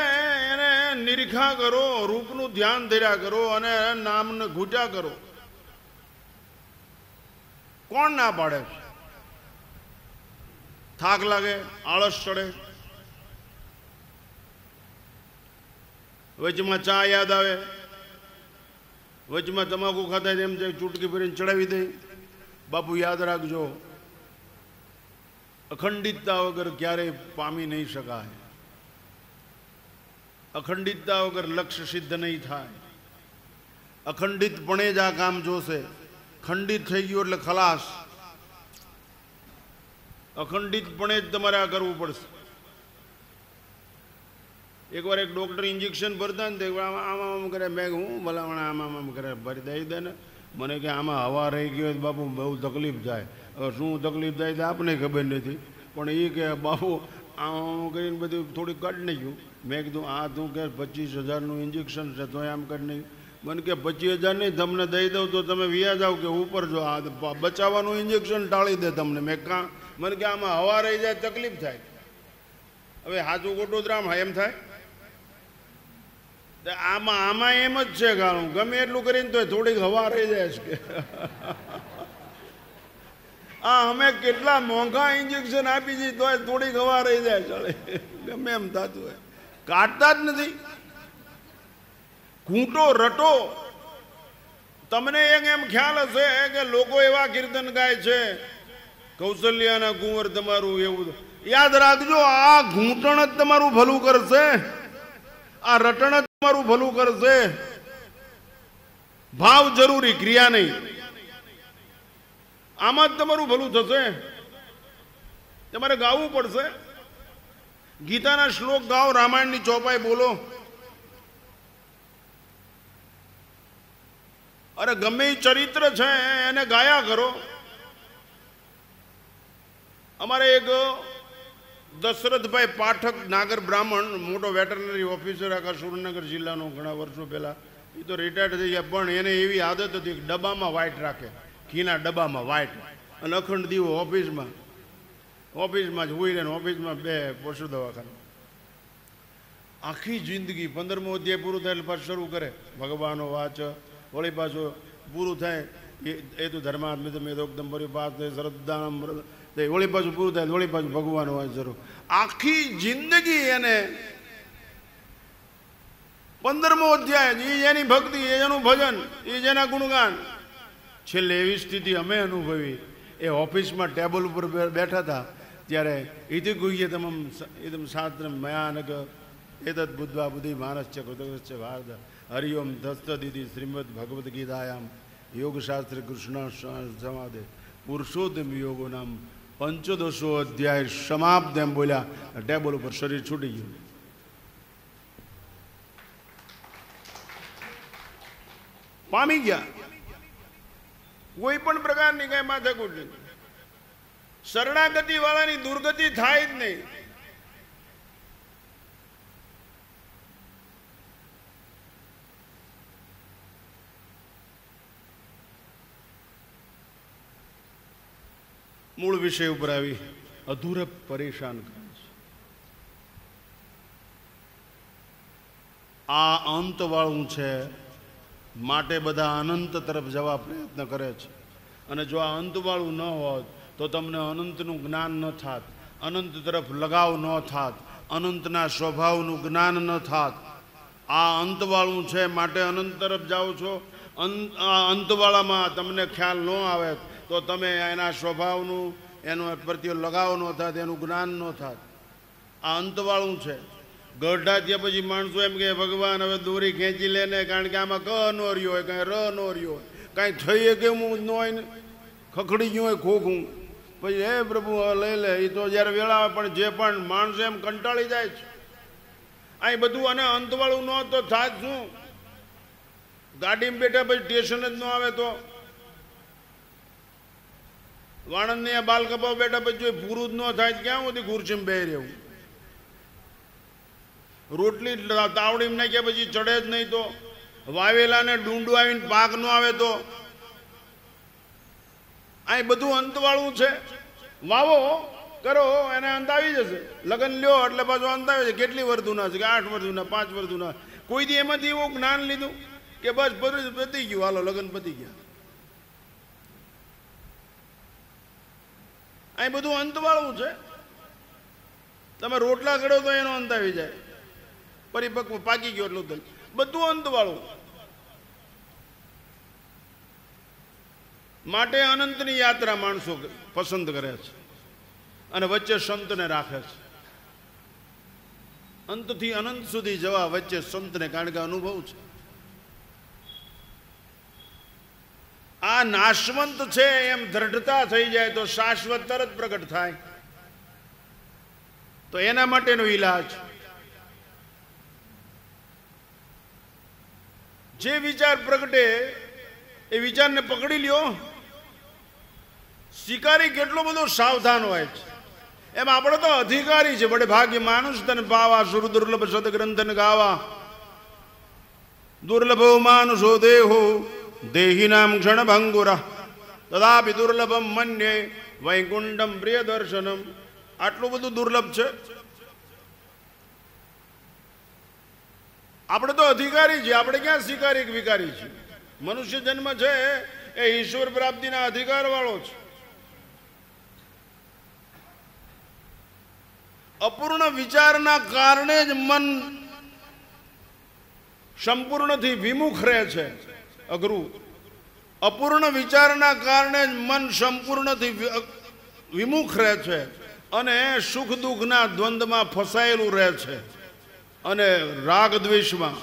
એને નિરીખા કરો, રૂપનું ધ્યાન ધર્યા કરો અને નામને ઘૂંટા કરો. કોણ ના પાડે? થાક લાગે, આળસ ચડે, વચમાં ચા યાદ આવે, વચમાં તમાકુ ખાતા એમ જાય ચૂટકી ભરીને ચડાવી દે. બાપુ યાદ રાખજો, અખંડિતતા વગર ક્યારેય પામી નહીં શકાય. અખંડિતતા વગર લક્ષ્ય સિદ્ધ નહીં થાય. અખંડિતપણે જ આ કામ જોશે. ખંડિત થઈ ગયું એટલે ખલાસ. અખંડિતપણે જ તમારે આ કરવું પડશે. એકવાર એક ડૉક્ટર ઇન્જેક્શન ભરતા ને આમાં આમ કરે, મેં હું ભલામણા આમાં આમ કરે, ભરી દઈ દે ને. મને કે આમાં હવા રહી ગયો બાપુ બહુ તકલીફ થાય. હવે શું તકલીફ થાય તો આપને ખબર નથી, પણ એ કે બાપુ આમ કરીને બધું થોડીક કાઢી નાખ્યું. મેં કીધું આ તું કે 25,000નું ઇન્જેક્શન છે તો આમ કાઢી નાખ્યું. મને કે 25,000 નહીં, તમને દઈ દઉં તો તમે વ્યા જાઓ કે ઉપર જો, આ બચાવવાનું ઇન્જેક્શન ટાળી દે તમને. મેં કાં? મને કે આમાં હવા રહી જાય તકલીફ થાય. હવે હાચું ખોટું દ્રામ એમ થાય? આમાં એમ જ છે ગાળું, ગમે એટલું કરીને તો થોડીક હવા રહી જાય છે. આ અમે કેટલા મોંઘા ઇન્જેક્શન આપી છે તો થોડી ગવા રહી જાય ચાલે, ગમે એમ થતું હોય, કાઢતા જ નથી. ઘૂંટો રટો. તમને એક એમ ખ્યાલ હશે કે લોકો એવા કીર્તન ગાય છે, કૌશલ્યાના કુંવર તમારું એવું. યાદ રાખજો, આ ઘૂંટણ જ તમારું ભલું કરશે, આ રટણ જ તમારું ભલું કરશે. ભાવ જરૂરી, ક્રિયા નહીં. આમાં જ તમારું ભલું થશે. તમારે ગાવું પડશે. ગીતાના શ્લોક ગાઓ, રામાયણની ચોપાઈ બોલો. અરે ગમે એ ચરિત્ર છે એને ગાયા કરો. અમારે એક દશરથભાઈ પાઠક, નાગર બ્રાહ્મણ, મોટો વેટરનરી ઓફિસર આખા સુરેન્દ્રનગર જિલ્લાનો, ઘણા વર્ષો પહેલા. એ તો રિટાયર્ડ થઈ ગયા, પણ એને એવી આદત હતી ડબ્બામાં વાઇટ રાખે, ઘીના ડબ્બામાં વાઇટ, અને અખંડ દીવો ઓફિસમાં જ હોઈ રહે. ઓફિસમાં 2 પશુ દવાખાના. આખી જિંદગી 15મો અધ્યાય પૂરું થાય એટલે પાછું શરૂ કરે, ભગવાનનો વાચ. વળી પાછું પૂરું થાય એ તો ધર્માત્મિત મેદોક્તમ પરિપાત શ્રદ્ધામ, વળી પાછું પૂરું થાય વળી પાછું ભગવાનનો વાચ જરૂર. આખી જિંદગી એને 15મો અધ્યાય, એ એની ભક્તિ, એ એનું ભજન, એ જેના ગુણગાન. છેલ્લે એવી સ્થિતિ અમે અનુભવી. એ ઓફિસમાં ટેબલ ઉપર બેઠા હતા ત્યારે ઇતિ ગુહ્ય તમામ એકદમ શાસ્ત્ર મયાનક એતદ બુદ્ધવા બુદ્ધિ માનસ છે કૃતજ્ઞ છે ભારત હરિઓમ ધસ્ત દીદી શ્રીમદ ભગવદ્ ગીતાયામ યોગશાસ્ત્ર કૃષ્ણ સમાદે પુરુષોત્તમ યોગો નામ 15મો અધ્યાય સમાપ્ત એમ બોલ્યા. ટેબલ ઉપર શરીર છૂટી ગયું. પામી ગયા. કોઈ પણ પ્રકારની કઈ માથાકૂટ નહીં. શરણાગતિ વાળાની દુર્ગતિ થાય જ નહીં. મૂળ વિષય ઉપર આવી. અધૂરપ પરેશાન કરે છે. આ અંત વાળું છે માટે બધા અનંત તરફ જવા પ્રયત્ન કરે છે. અને જો આ અંતવાળું ન હોત તો તમને અનંતનું જ્ઞાન ન થાત, અનંત તરફ લગાવ ન થાત, અનંતના સ્વભાવનું જ્ઞાન ન થાત. આ અંતવાળું છે માટે અનંત તરફ જાઓ છો. આ અંતવાળામાં તમને ખ્યાલ ન આવે તો તમે એના સ્વભાવનું, એનો પ્રત્યે લગાવ ન થાત, એનું જ્ઞાન ન થાત. આ અંતવાળું છે. ગઢા ત્યાં પછી માણસો એમ કે ભગવાન હવે દોરી ખેંચી લે ને, કારણ કે આમાં ક નો રહ્યો હોય, કાંઈ ર નો રહ્યો હોય, કાંઈ થઈએ કેવું ન હોય ને, ખખડી ગયું હોય ખોખું, પછી હે પ્રભુ લઈ લે. એ તો જ્યારે વેળા આવે. પણ જે પણ માણસો એમ કંટાળી જાય છે. અહીં બધું અને અંતવાળું ન તો થાય શું? ગાડીમાં બેઠા પછી સ્ટેશન જ ન આવે તો, વાણંદ ને બાલ કપાવ બેઠા પછી જો પૂરું જ ન થાય ક્યાં સુધી ખુરશીમાં બેહી રહેવું? રોટલી તાવડીમાં નાખ્યા પછી ચડે જ નહીં તો, વાવેલાને ડુંડું આવીને પાક ન આવે તો. અહીં બધું અંતવાળું છે. વાવો કરો એને અંત આવી જશે. લગ્ન લ્યો એટલે પાછું અંત આવે છે. કેટલી વર્ષના છે કે 8 વર્ષના, 5 વર્ષના. કોઈ દી એમાંથી એવું જ્ઞાન લીધું કે બસ પતી ગયું, હાલો લગ્ન પતી ગયા? અહીં બધું અંતવાળું છે. તમે રોટલા કરો તો એનો અંત આવી જાય, પરિપક્વ પાકી ગયો એટલું બધું અંતવાળું. માટે અનંતની યાત્રા માણસો પસંદ કરે છે અને વચ્ચે સંતને રાખે છે. અંતથી અનંત સુધી જવા વચ્ચે સંતને, કારણ કે અનુભવ છે. આ નાશવંત છે એમ દ્રઢતા થઈ જાય તો શાશ્વત તરત પ્રગટ થાય. તો એના માટેનો ઈલાજ, જે વિચાર પ્રગટે એ વિચારને પકડી લ્યો. શિકારી કેટલો બધો સાવધાન હોય છે, એમ આપણે તો અધિકારી છે. બડે ભાગ્ય માનુષ તને પાવા, સુર દુર્લભ સદગ્રંથન ગાવા. દુર્લભો માનુષો દેહો દેહિનામ ક્ષણ ભંગુરા તદાપી દુર્લભમ મન્યે વૈકુંઠમ પ્રિય દર્શનમ. આટલું બધું દુર્લભ છે. આપણે તો અધિકારી છીએ, આપણે ક્યાં શિકારી વિકારી છીએ? મનુષ્ય જન્મ છે એ ઈશ્વર પ્રાપ્તિના અધિકાર વાળો છે. અપૂર્ણ વિચારના કારણે જ મન સંપૂર્ણથી વિમુખ રહે છે. અઘરું. અપૂર્ણ વિચારના કારણે જ મન સંપૂર્ણથી વિમુખ રહે છે અને સુખ દુઃખના દ્વંદ્વમાં ફસાયેલું રહે છે અને રાગ દ્વેષમાં,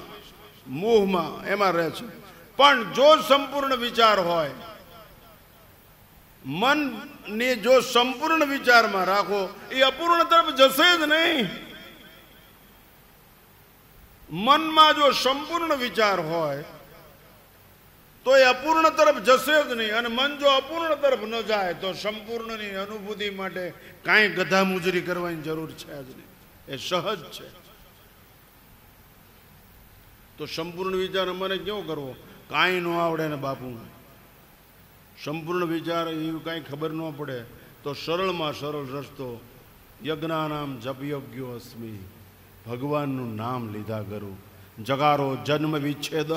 મોહમાં એમાં રહે છે. પણ જો સંપૂર્ણ વિચાર હોય, મનને જો સંપૂર્ણ વિચારમાં રાખો, એ અપૂર્ણ તરફ જશે જ નહીં. મનમાં જો સંપૂર્ણ વિચાર હોય તો એ અપૂર્ણ તરફ જશે જ નહીં. અને મન જો અપૂર્ણ તરફ ન જાય તો સંપૂર્ણની અનુભૂતિ માટે કાંઈ ગધા મુજરી કરવાની જરૂર છે જ નહીં. એ સહજ છે. તો સંપૂર્ણ વિચાર મને કેવો કરવો? કાંઈ ન આવડે ને બાપુ, સંપૂર્ણ વિચાર એવું કાંઈ ખબર ન પડે તો સરળમાં સરળ રસ્તો યજ્ઞાનામ જપયજ્ઞો અસ્મિ, ભગવાનનું નામ લીધા કરું. જગારો જન્મ વિચ્છેદ.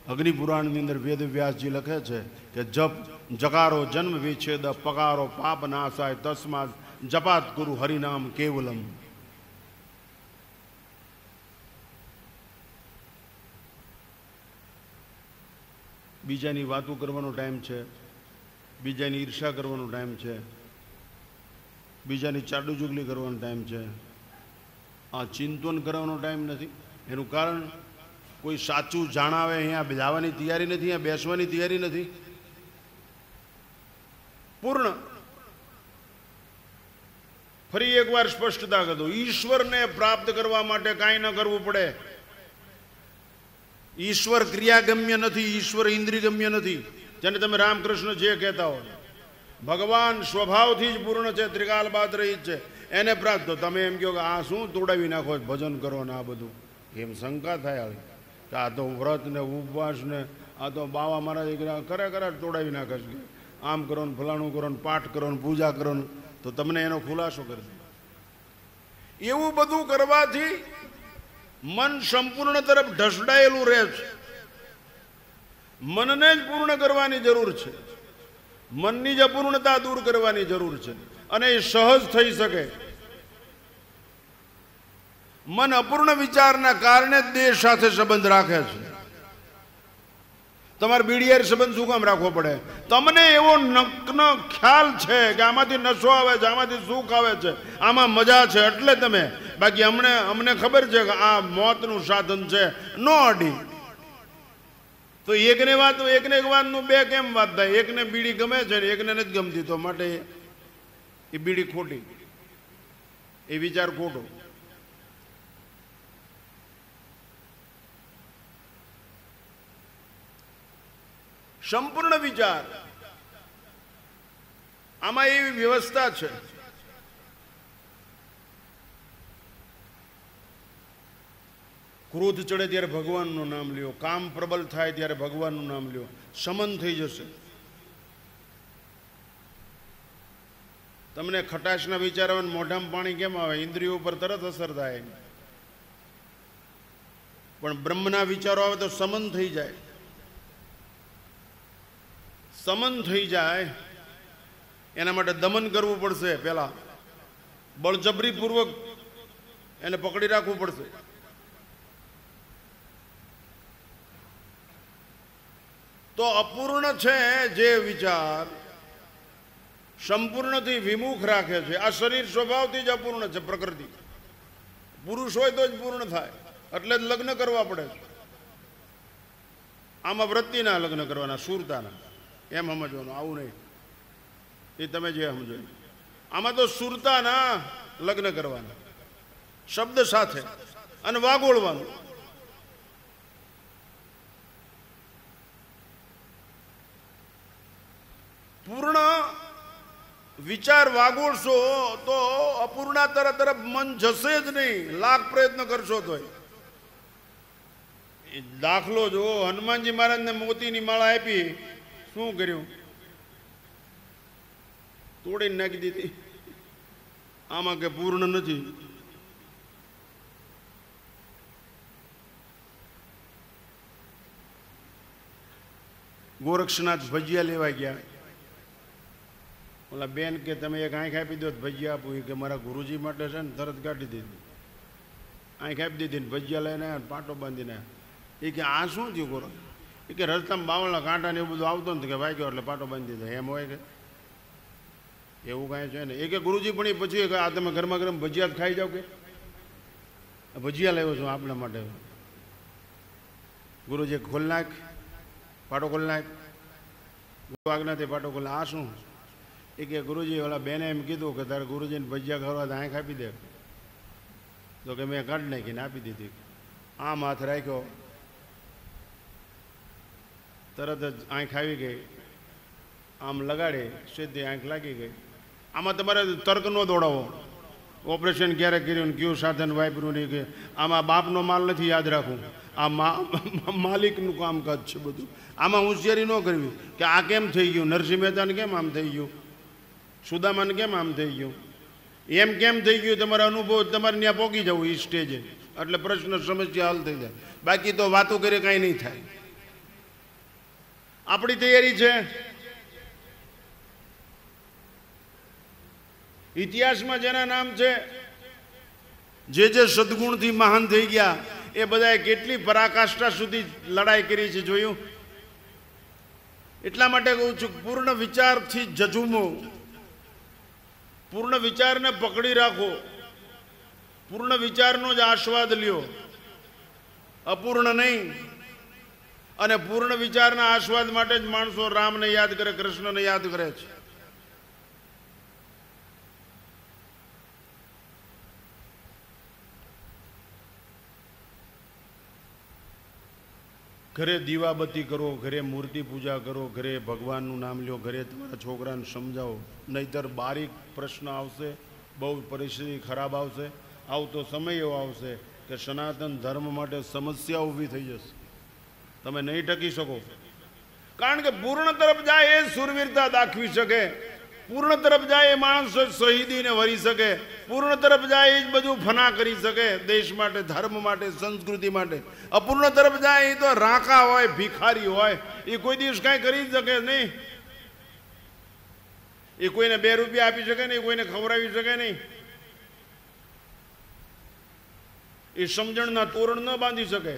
અગ્નિપુરાણની અંદર વેદ વ્યાસજી લખે છે કે જપ જગારો જન્મ વિચ્છેદ, પગારો પાપ નાશાય, તસ્માત જપાત ગુરુ હરિનામ કેવલમ. બીજાની વાતો કરવાનો ટાઈમ છે, બીજાની ઈર્ષા કરવાનો ટાઈમ છે, બીજાની ચાડુચુગલી કરવાનો ટાઈમ છે. આ ચિંતન કરવાનો ટાઈમ નથી. એનું કારણ કોઈ સાચું જાણાવે અહીંયા જવાની તૈયારી નથી, અહીંયા બેસવાની તૈયારી નથી. પૂર્ણ. ફરી એકવાર સ્પષ્ટતા કરતો, ઈશ્વરને પ્રાપ્ત કરવા માટે કાંઈ ન કરવું પડે. ઈશ્વર ક્રિયાગમ્ય નથી, ઈશ્વર ઇન્દ્રિયગમ્ય નથી. જેને તમે રામકૃષ્ણ જે કહેતા હો, ભગવાન સ્વભાવથી જ પૂર્ણ છે, ત્રિકાલ બાદ રહી છે. એને પ્રાપ્ત. તમે એમ કહો કે આ શું તોડાવી નાખો, ભજન કરો ને આ બધું, એમ શંકા થાય કે આ તો વ્રત ને ઉપવાસ ને આ તો બાવા મારા દીકરા ખરેખર તોડાવી નાખે છે. આમ કરો ને ફલાણું કરો ને પાઠ કરો ને પૂજા કરો ને, તો તમને એનો ખુલાસો કરી દે. એવું બધું કરવાથી મન સંપૂર્ણ તરફ ઢસડાયેલું રહે છે. મનને જ પૂર્ણ કરવાની જરૂર છે. મનની જ અપૂર્ણતા દૂર કરવાની જરૂર છે અને એ સહજ થઈ શકે. મન અપૂર્ણ વિચારના કારણે જ દેહ સાથે સંબંધ રાખે છે. તમારે બીડીયાર સંબંધ શું કામ રાખવો પડે? તમને એવો નગ્ન ખ્યાલ છે કે આમાંથી નશો આવે છે, આમાંથી સુખ આવે છે, આમાં મજા છે, એટલે તમે. બાકી અમને ખબર છે કે આ મોતનું સાધન છે, નો અડી. તો એકને એક વાતનું બે કેમ વાત થાય? એકને બીડી ગમે છે ને એકને નથી ગમતી, તો માટે એ બીડી ખોટી, એ વિચાર ખોટો. સંપૂર્ણ વિચાર, આમાં એવી વ્યવસ્થા છે. ક્રોધ ચડે ત્યારે ભગવાનનું નામ લ્યો, કામ પ્રબળ થાય ત્યારે ભગવાનનું નામ લ્યો, શમન થઈ જશે. તમને ખટાશના વિચાર આવે, મોઢામાં પાણી કેમ આવે? ઇન્દ્રિયો ઉપર તરત અસર થાય. પણ બ્રહ્મના વિચારો આવે તો સમન થઈ જાય. સમન થઈ જાય એના માટે દમન કરવું પડશે. પહેલા બળજબરીપૂર્વક એને પકડી રાખવું પડશે. તો અપૂર્ણ છે જે વિચાર સંપૂર્ણથી વિમુખ રાખે છે. આ શરીર સ્વભાવથી જ અપૂર્ણ છે. પ્રકૃતિ પુરુષ હોય તો જ પૂર્ણ થાય, એટલે જ લગ્ન કરવા પડે છે. આમાં વૃત્તિના લગ્ન કરવાના, સુરતાના, એમ સમજવાનું. આવું નહીં, એ તમે જે સમજો. આમાં તો સુરતાના લગ્ન કરવાના, શબ્દ સાથે, અને વાગોળવાનું. પૂર્ણ વિચાર વાગોળશો તો અપૂર્ણા તરફ મન જશે જ નહીં, લાખ પ્રયત્ન કરશો તો. દાખલો જો હનુમાનજી મહારાજને મોતીની માળા આપી, શું કર્યું? તોડીને નાખી દીધી. આમાં કે પૂર્ણ નથી. ગોરક્ષનાથ ભજીયા લેવા ગયા, ઓલા બેન કે તમે એક આંખ આપી દો તો ભજીયા આપું, એ કે મારા ગુરુજી માટે છે ને, તરત કાઢી દીધી, આંખ આપી દીધી ને ભજીયા લઈને આવ્યા, પાટો બાંધીને આવ્યા. એ કે આ શું થયું કરો? એ કે રસ્તામાં બાવળના કાંટા ને એવું બધું આવતો ને કે વાગ્યો એટલે પાટો બાંધી દીધો. એમ હોય કે એવું કાંઈ છે ને? એ કે ગુરુજી પણ એ પછી આ તમે ગરમા ગરમ ભજીયા ખાઈ જાઓ, કે ભજીયા લાવ્યો છું આપણા માટે. ગુરુજી ખોલ નાખ, પાટો ખોલ નાખ, આજ્ઞાથી પાટો ખોલ. આ શું? એ કે ગુરુજી ઓલા બેને એમ કીધું કે તારે ગુરુજીને ભજીયા ખાવા આંખ આપી દે. તો કે મેં કાઢી નાખીને આપી દીધી. આમ હાથ રાખ્યો, તરત જ આંખ આવી ગઈ. આમ લગાડી સીધી આંખ લાગી ગઈ. આમાં તમારે તર્ક ન દોડાવો. ઓપરેશન ક્યારે કર્યું ને કયું સાધન વાપર્યું નહીં, કે આમાં બાપનો માલ નથી યાદ રાખવું, આ માલિકનું કામકાજ છે બધું. આમાં હોશિયારી ન કરવી કે આ કેમ થઈ ગયું, નરસિંહ મહેતાને કેમ આમ થઈ ગયું, સુદામાને કેમ આમ થઈ ગયું, એમ કેમ થઈ ગયું. તમારો અનુભવ તમારે ત્યાં પહોંચી જવું એ સ્ટેજે, એટલે પ્રશ્ન સમસ્યા હલ થઈ જાય. બાકી તો વાતો કરે કાંઈ નહીં થાય. આપણી તૈયારી છે. ઇતિહાસમાં જેના નામ છે, જે સદગુણથી મહાન થઈ ગયા, એ બધાએ કેટલી પરાકાષ્ઠા સુધી લડાઈ કરી છે જોયું. એટલા માટે કહું છું, પૂર્ણ વિચારથી જજુમો, પૂર્ણ વિચારને પકડી રાખો, પૂર્ણ વિચારનો જ આસ્વાદ લ્યો, અપૂર્ણ નહીં. અને પૂર્ણ વિચારના આસ્વાદ માટે જ માણસો રામને યાદ કરે, કૃષ્ણને યાદ કરે છે. ઘરે દીવાબત્તી કરો, ઘરે મૂર્તિ પૂજા કરો, ઘરે ભગવાનનું નામ લ્યો, ઘરે તમારા છોકરાને સમજાવો. નહીતર બારીક પ્રશ્ન આવશે, બહુ પરિસ્થિતિ ખરાબ આવશે. આવતો સમય એવો આવશે કે સનાતન ધર્મ માટે સમસ્યા ઊભી થઈ જશે, તમે નહીં ટકી શકો. કારણ કે પૂર્ણ તરફ જાય એ સુરવીરતા દાખવી શકે, પૂર્ણ તરફ જાય એ માણસ શહીદીને વરી શકે, પૂર્ણ તરફ જાય એ જ બધું ફના કરી શકે, દેશ માટે, ધર્મ માટે, સંસ્કૃતિ માટે. અપૂર્ણ તરફ જાય એ તો રાંકા હોય, ભિખારી હોય, એ કોઈ દિવસ કાંઈ કરી જ શકે નહીં. એ કોઈને 2 રૂપિયા આપી શકે નહીં, કોઈને ખવડાવી શકે નહીં, એ સમજણના તોરણ ન બાંધી શકે.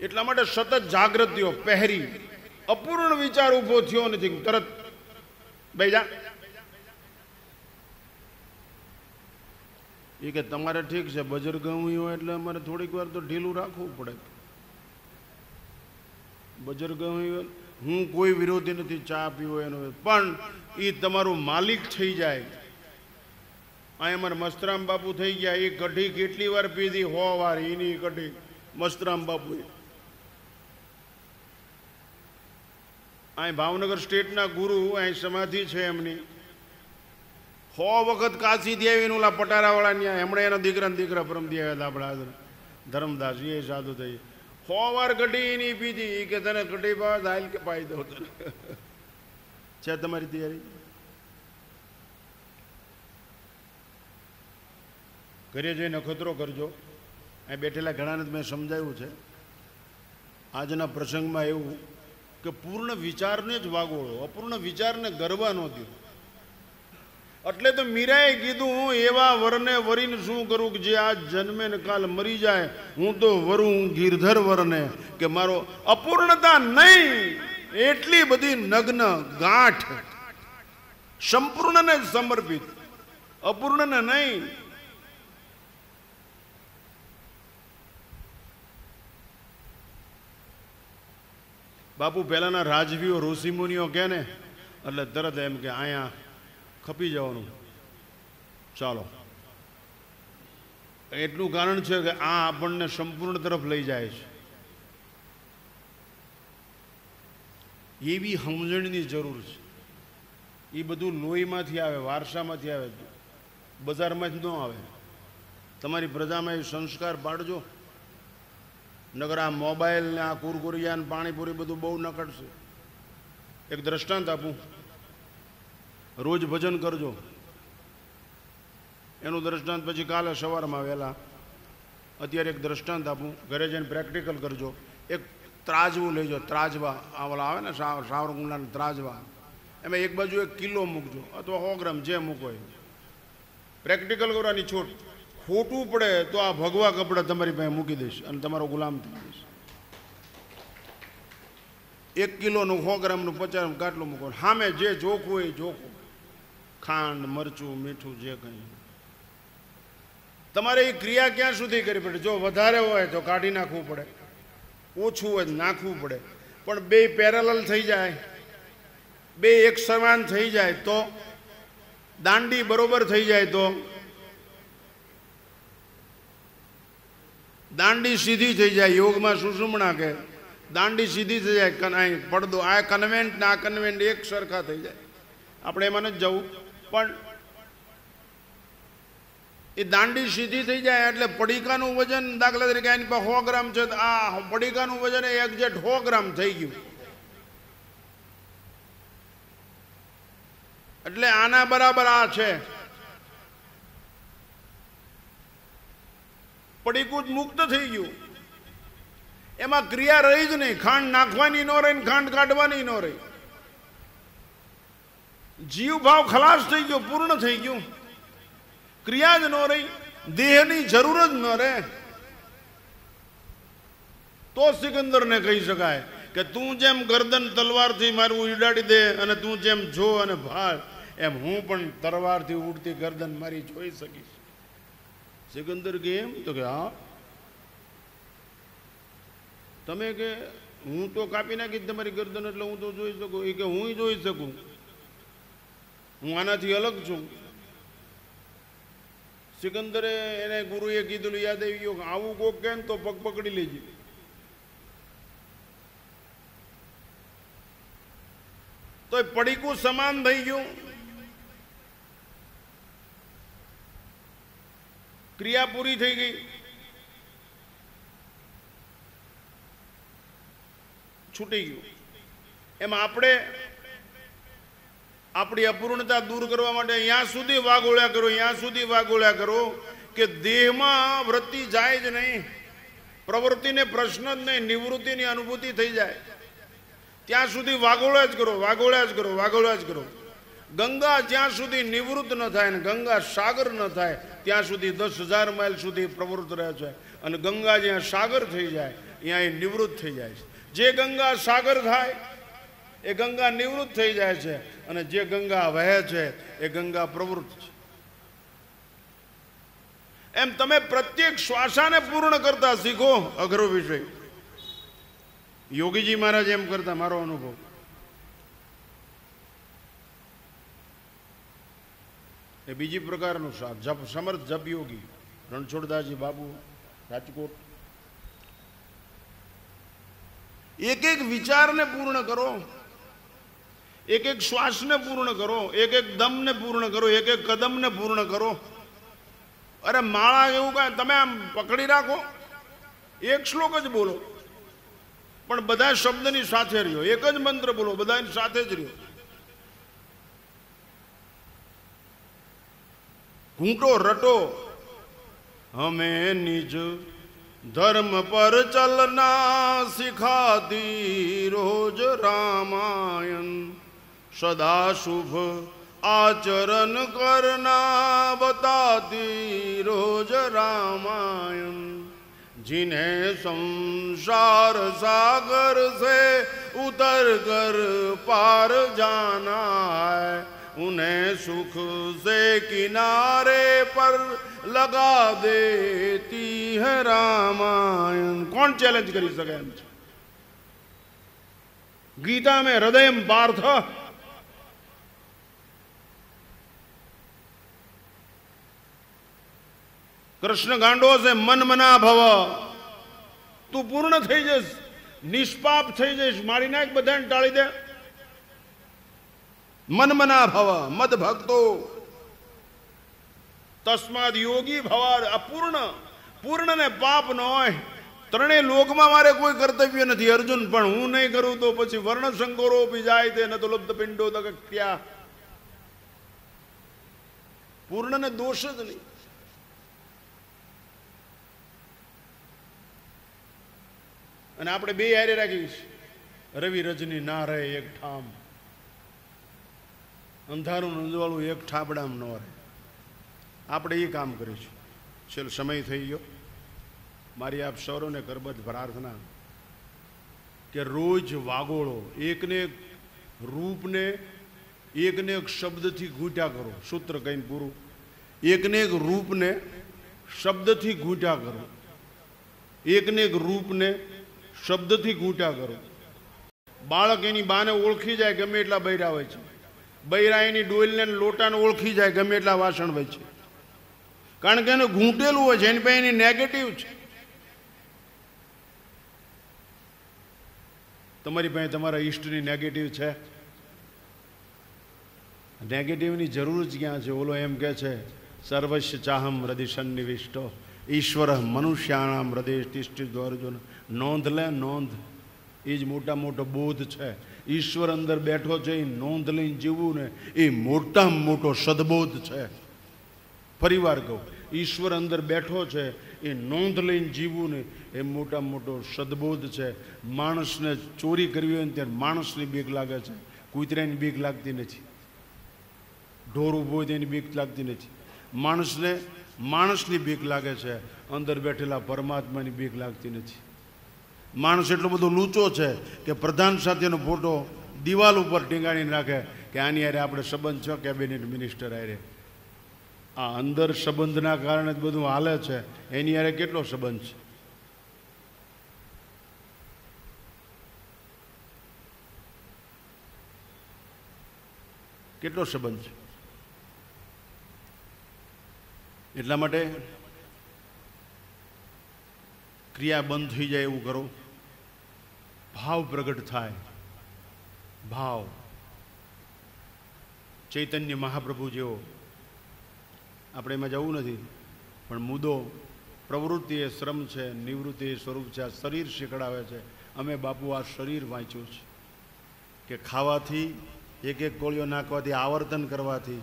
એટલા માટે સતત જાગૃત થયો. પહેરી અપૂર્ણ વિચાર ઉભો થયો નથી, તરત ભાઈ જા. એ કે તમારે ઠીક છે, બજરગમી હોય એટલે અમારે થોડીક વાર તો ઢીલું રાખવું પડે. બજરગમી હું કોઈ વિરોધી નથી ચા પીવો એનો, પણ એ તમારું માલિક થઈ જાય. અહીં અમારે મસ્તરામ બાપુ થઈ ગયા, એ કઢી કેટલી વાર પીધી? 100 વાર એની કઢી મસ્તરામ બાપુએ. અહીં ભાવનગર સ્ટેટના ગુરુ, અહીં સમાધિ છે એમની, 100 વખત કાશીથી આવીને ઓલા પટારાવાળા ત્યાં એમણે એના દીકરા પરમથી આવ્યા હતા, આપણા ધર્મદાસ, એ સાધુ થઈ 100 વાર કઢી એની પીધી. કે તને કઢી પાવે તો હાલ કે પાઈ દો તને. છે તમારી તૈયારી? ઘરે જઈને અખતરો કરજો. અહીં બેઠેલા ઘણાને મેં સમજાવ્યું છે. આજના પ્રસંગમાં એવું કે પૂર્ણ વિચારને જ વાગોળો, અપૂર્ણ વિચારને ગરબા ન દો. એટલે તો મીરાએ કીધું, હું એવા વરને વરીને શું કરું કે જે આજ જન્મે ને કાલ મરી જાય. હું તો વરું ગીરધર વરને, કે મારો અપૂર્ણતા નહીં, એટલી બધી નગ્ન ગાંઠ, સંપૂર્ણને સમર્પિત, અપૂર્ણને નહીં. બાપુ પહેલાના રાજવીઓ, ઋષિમુનિઓ કહે ને એટલે તરત એમ કે અહીંયા ખપી જવાનું, ચાલો. એટલું કારણ છે કે આ આપણને સંપૂર્ણ તરફ લઈ જાય છે. એવી સમજણની જરૂર છે. એ બધું લોહીમાંથી આવે, વારસામાંથી આવે, બજારમાંથી ન આવે. તમારી પ્રજામાં એ સંસ્કાર પાડજો. નગર આ મોબાઈલ ને આ કુરકુરિયા ને પાણીપુરી બધું બહુ નકળશે. એક દ્રષ્ટાંત આપું, રોજ ભજન કરજો. એનું દ્રષ્ટાંત પછી કાલે સવારમાં વહેલા અત્યારે એક દ્રષ્ટાંત આપું, ઘરે જઈને પ્રેક્ટિકલ કરજો. એક ત્રાજવું લેજો, ત્રાજવા આવેલા આવે ને સાવરકુંડલાના ત્રાજવા, એમાં એક બાજુ 1 કિલો મૂકજો અથવા 100 ગ્રામ જે મૂકો એ. પ્રેક્ટિકલ કરવાની છૂટ. ખોટું પડે તો આ ભગવા કપડાં તમારી પાસે મૂકી દઈશ અને તમારો ગુલામ થઈ જઈશ. 1 કિલોનું 100 ગ્રામનું 50 ગાટલું મૂકો, સામે જે જોખું હોય જોખું, ખાંડ મરચું મીઠું જે કંઈ. તમારે એ ક્રિયા ક્યાં સુધી કરવી પડે? જો વધારે હોય તો કાઢી નાખવું પડે, ઓછું હોય નાખવું પડે. પણ બે પેરેલલ થઈ જાય, બે એક સમાન થઈ જાય તો, દાંડી બરોબર થઈ જાય તો, દાંડી સીધી થઈ જાય. યોગમાં સુષુમ્ણા કે દાંડી સીધી થઈ જાય, પડદો આ કન્વેન્ટ ને આ કન્વેન્ટ એક સરખા થઈ જાય. આપણે એમાં નથી જવું, પણ એ દાંડી સીધી થઈ જાય એટલે પડીકાનું વજન, દાખલા તરીકે એની પાસે 100 ગ્રામ છે, આ પડીકાનું વજન એક્ઝેક્ટ 100 ગ્રામ થઈ ગયું. એટલે આના બરાબર આ છે. પડીકું જ મુક્ત થઈ ગયું, એમાં ક્રિયા રહી જ નહીં. ખાંડ નાખવાની ન રહી, ખાંડ કાઢવાની ન રહી. જીવ ભાવ ખલાસ થઈ ગયો, પૂર્ણ થઈ ગયું. ક્રિયા જ ન રહી, દેહની જરૂર જ ન રહે. તો સિકંદરને કહી શકાય કે તું જેમ ગરદન તલવારથી મારું ઉડાડી દે અને તું જેમ જો અને ભાળ, એમ હું પણ તલવારથી ઉડતી ગરદન મારી જોઈ શકીશ. સિકંદર કે એમ? તો કે હા. તમે કે હું તો કાપી નાખી તમારી ગરદન એટલે હું તો જોઈ શકું? એ કે હું જોઈ શકું, હું આનાથી અલગ છું. સિકંદરે એને ગુરુએ કીધું, યાદ આવી ગયું, આવું કોક કે તો પગ પકડી લેજે. તો પડીકું સમાન થઈ ગયું. ક્રિયા પૂરી થઈ ગઈ. છૂટી ગયું. એમાં આપણે આપણી અપૂર્ણતા દૂર કરવા માટે અહીંયા સુધી વાગોળ્યા કરો, અહીંયા સુધી વાગોળ્યા કરો કે દેહમાં વૃત્તિ જાય જ નહીં, પ્રવૃત્તિને પ્રશ્ન જ નહીં, નિવૃત્તિની અનુભૂતિ થઈ જાય. ત્યાં સુધી વાગોળ્યા જ કરો, વાગોળ્યા જ કરો, વાગોળ્યા જ કરો. ગંગા જ્યાં સુધી નિવૃત્ત ન થાય ને ગંગા સાગર ન થાય ત્યાં સુધી 10,000 માઇલ સુધી પ્રવૃત્ત રહે છે. અને ગંગા જ્યાં સાગર થઈ જાય ત્યાં એ નિવૃત્ત થઈ જાય છે. જે ગંગા સાગર થાય એ ગંગા નિવૃત્ત થઈ જાય છે, અને જે ગંગા વહે છે એ ગંગા પ્રવૃત્ત છે. એમ તમે પ્રત્યેક શ્વાસાને પૂર્ણ કરતા શીખો. અઘરો વિષય. યોગીજી મહારાજ એમ કરતા, મારો અનુભવ. એ બીજી પ્રકારનું જપ, સમર્થ જપ યોગી રણછોડદાસજી બાબુ, રાજકોટ. એક એક વિચારને પૂર્ણ કરો, એક એક શ્વાસને પૂર્ણ કરો, એક એક દમને પૂર્ણ કરો, એક એક કદમને પૂર્ણ કરો. અરે માળા એવું કાંઈ તમે આમ પકડી રાખો, એક શ્લોક જ બોલો, પણ બધા શબ્દની સાથે રહ્યો. એક જ મંત્ર બોલો, બધાની સાથે જ રહ્યો. ઘૂંટો રટો. હમે નિજ ધર્મ પર ચલના સિખાતી રોજ રામાયણ, સદા શુભ આચરણ કરના બતાતી રોજ રામાયણ. जिन्हें संसार सागर से उतर कर पार जाना है, उन्हें सुख से किनारे पर लगा देती है रामायण. कौन चैलेंज કરી શકે એમ છે? ગીતા में हृदय पार्थ. कृष्ण गांडो से मन मना भव. તું પૂર્ણ થઈ જઈશ, નિષ્પાપ થઈ જઈશ, મારી નાખ, બધાને ટાળી દે. મન મના ભવ મદ ભક્તો તસ્માદ યોગી ભવા. અપૂર્ણ, પૂર્ણ ને પાપ ન હોય. ત્રણેય લોકમાં મારે કોઈ કર્તવ્ય નથી. અર્જુન પણ હું નહીં કરું તો પછી વર્ણ સંકોરો પી જાય તે ન તો લબ્ધ પિંડો તક્યા. પૂર્ણ ને દોષ જ નહીં. અને આપણે બે હારે રાખીશ, રવિ રજની ના રહે એક ઠામ, અંધારું અંજવાળું એક ઠાબડામાં ન રહે. આપણે એ કામ કરીશું. ચલો, સમય થઈ ગયો. મારી આપ સૌરોને કરબદ્ધ પ્રાર્થના કે રોજ વાગોળો એકને એક રૂપને એકને એક શબ્દથી ગૂંટ્યા કરો. સૂત્ર કહીને પૂરું. એકને એક રૂપને શબ્દથી ગૂંટ્યા કરો. એકને એક રૂપને શબ્દથી ગૂંટ્યા કરો. બાળક એની બાને ઓળખી જાય ગમે એટલા બૈરા હોય છે. બૈરા એની ડોલને લોટાને ઓળખી જાય ગમે એટલા વાસણ હોય છે. કારણ કે એને ઘૂંટેલું હોય છે, એની પાસે એની નેગેટિવ છે. તમારી પાસે તમારા ઈષ્ટની નેગેટિવ છે? નેગેટિવની જરૂર જ ક્યાં છે? ઓલો એમ કે છે સર્વસ્ય ચાહમ હૃદય સન્નિવિષ્ટો ઈશ્વર મનુષ્યાણામ હૃદય તિષ્ઠિતો અર્જુન. નોંધ લે, નોંધ. એ જ મોટા મોટો બોધ છે. ઈશ્વર અંદર બેઠો છે, એ નોંધ લઈને જીવવું ને એ મોટામાં મોટો સદબોધ છે. ફરી વાર કહું, ઈશ્વર અંદર બેઠો છે, એ નોંધ લઈને જીવવું ને એ મોટામાં મોટો સદબોધ છે. માણસને ચોરી કરવી હોય ને ત્યારે માણસની બીક લાગે છે, કૂતરાની બીક લાગતી નથી. ઢોર ઊભો હોય તેની બીક લાગતી નથી. માણસને માણસની બીક લાગે છે, અંદર બેઠેલા પરમાત્માની બીક લાગતી નથી. માણસ એટલો બધો લૂંચો છે કે પ્રધાન સાથેનો ફોટો દિવાલ ઉપર ટીંગાડીને રાખે કે આની હારે આપણે સંબંધ છો, કેબિનેટ મિનિસ્ટર હારે. આ અંદર સંબંધના કારણે જ બધું હાલે છે. એની હારે કેટલો સંબંધ છે? કેટલો સંબંધ છે? એટલા માટે ક્રિયા બંધ થઈ જાય એવું કરો. ભાવ પ્રગટ થાય. ભાવ. ચૈતન્ય મહાપ્રભુ જેવો. આપણે એમાં જવું નથી, પણ મુદ્દો પ્રવૃત્તિ એ શ્રમ છે, નિવૃત્તિ એ સ્વરૂપ છે. આ શરીર શીખડાવે છે. અમે બાપુ આ શરીર વાંચ્યું છે કે ખાવાથી એક એક કોળિયો નાખવાથી, આવર્તન કરવાથી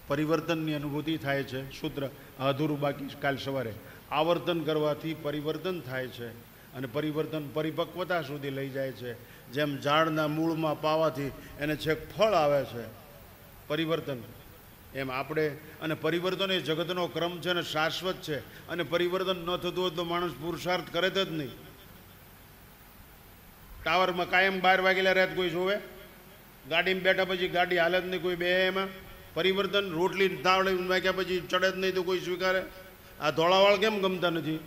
પરિવર્તનની અનુભૂતિ થાય છે. સૂત્ર અધૂરું બાકી કાલ સવારે. આવર્તન કરવાથી પરિવર્તન થાય છે અને પરિવર્તન પરિપક્વતા સુધી લઈ જાય છે. જેમ ઝાડના મૂળમાં પાવાથી એને છેક ફળ આવે છે પરિવર્તન, એમ આપણે. અને પરિવર્તન એ જગતનો ક્રમ છે અને શાશ્વત છે. અને પરિવર્તન ન થતું હોય તો માણસ પુરુષાર્થ કરે જ નહીં. ટાવરમાં કાયમ 12 વાગેલા રાત કોઈ જોવે? ગાડીમાં બેઠા પછી ગાડી હાલે જ નહીં કોઈ બે. એમાં પરિવર્તન. રોટલી તાવડે વાગ્યા પછી ચડે જ નહીં તો કોઈ સ્વીકારે? આ ધોળાવાળ કેમ ગમતા નથી?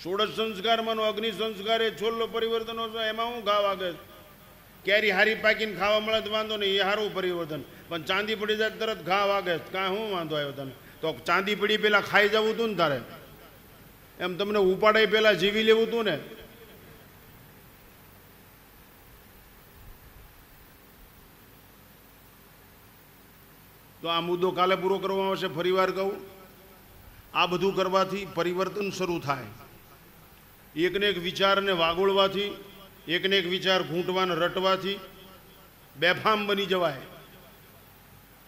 ષોડશ સંસ્કારમાંનો અગ્નિ સંસ્કાર એ છોલ્લો પરિવર્તનો છે. એમાં હું ઘા વાગે? કેરી હારી પાકીને ખાવા મળે તો વાંધો નહીં, એ સારું પરિવર્તન. પણ ચાંદી પડી જાય તરત ઘા વાગે, કાં શું વાંધો આવ્યો તને? તો ચાંદી પડી પેલા ખાઈ જવું હતું ને તારે? એમ તમને ઉપાડે પેલા જીવી લેવું હતું ને? તો આ મુદ્દો કાલે પૂરો કરવામાં આવશે. ફરી વાર કહું, આ બધું કરવાથી પરિવર્તન શરૂ થાય. એકને એક વિચારને વાગોળવાથી, એકને એક વિચાર ઘૂંટવાને રટવાથી બેફામ બની જવાય.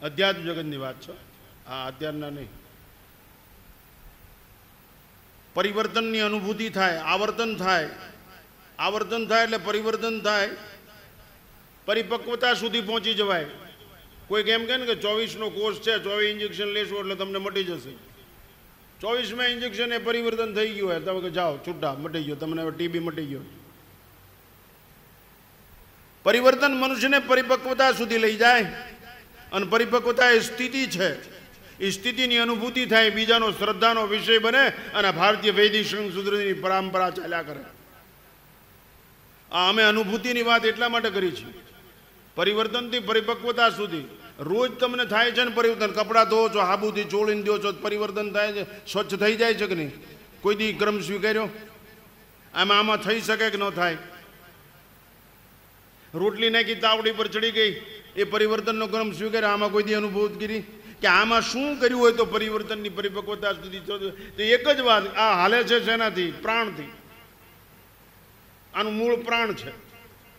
અધ્યાત્મ જગતની વાત છે, આ અત્યારના નહીં. પરિવર્તનની અનુભૂતિ થાય, આવર્તન થાય. આવર્તન થાય એટલે પરિવર્તન થાય, પરિપક્વતા સુધી પહોંચી જવાય. કોઈક એમ કહે ને કે 24નો કોર્સ છે, 24 ઇન્જેક્શન લેશો એટલે તમને મટી જશે. 24માં ઇન્જેક્શન એ પરિવર્તન થઈ ગયું હોય, તમે કે જાઓ છૂટા, મટી ગયો, તમને ટીબી મટી ગયો. પરિવર્તન મનુષ્યને પરિપક્વતા સુધી લઈ જાય. અને પરિપક્વતા એ સ્થિતિ છે. એ સ્થિતિની અનુભૂતિ થાય, બીજાનો શ્રદ્ધાનો વિષય બને અને ભારતીય વૈદિક સંસ્કૃતિની પરંપરા ચાલ્યા કરે. આ અમે અનુભૂતિની વાત એટલા માટે કરી છે. પરિવર્તનથી પરિપક્વતા સુધી રોજ તમને થાય છે ને પરિવર્તન. કપડાં ધોવો છો, હાબુથી ચોળીને દો છો, પરિવર્તન થાય છે, સ્વચ્છ થઈ જાય છે કે નહીં? કોઈ દી ક્રમ સ્વીકાર્યો? આમાં થઈ શકે કે ન થાય? રોટલી નાખી તાવડી પર ચડી ગઈ, એ પરિવર્તનનો ક્રમ સ્વીકાર્યો? આમાં કોઈ દી અનુભવ કરી કે આમાં શું કર્યું હોય તો પરિવર્તનની પરિપક્વતા સુધી? તો એક જ વાત, આ હાલે છે શેનાથી? પ્રાણથી. આનું મૂળ પ્રાણ છે.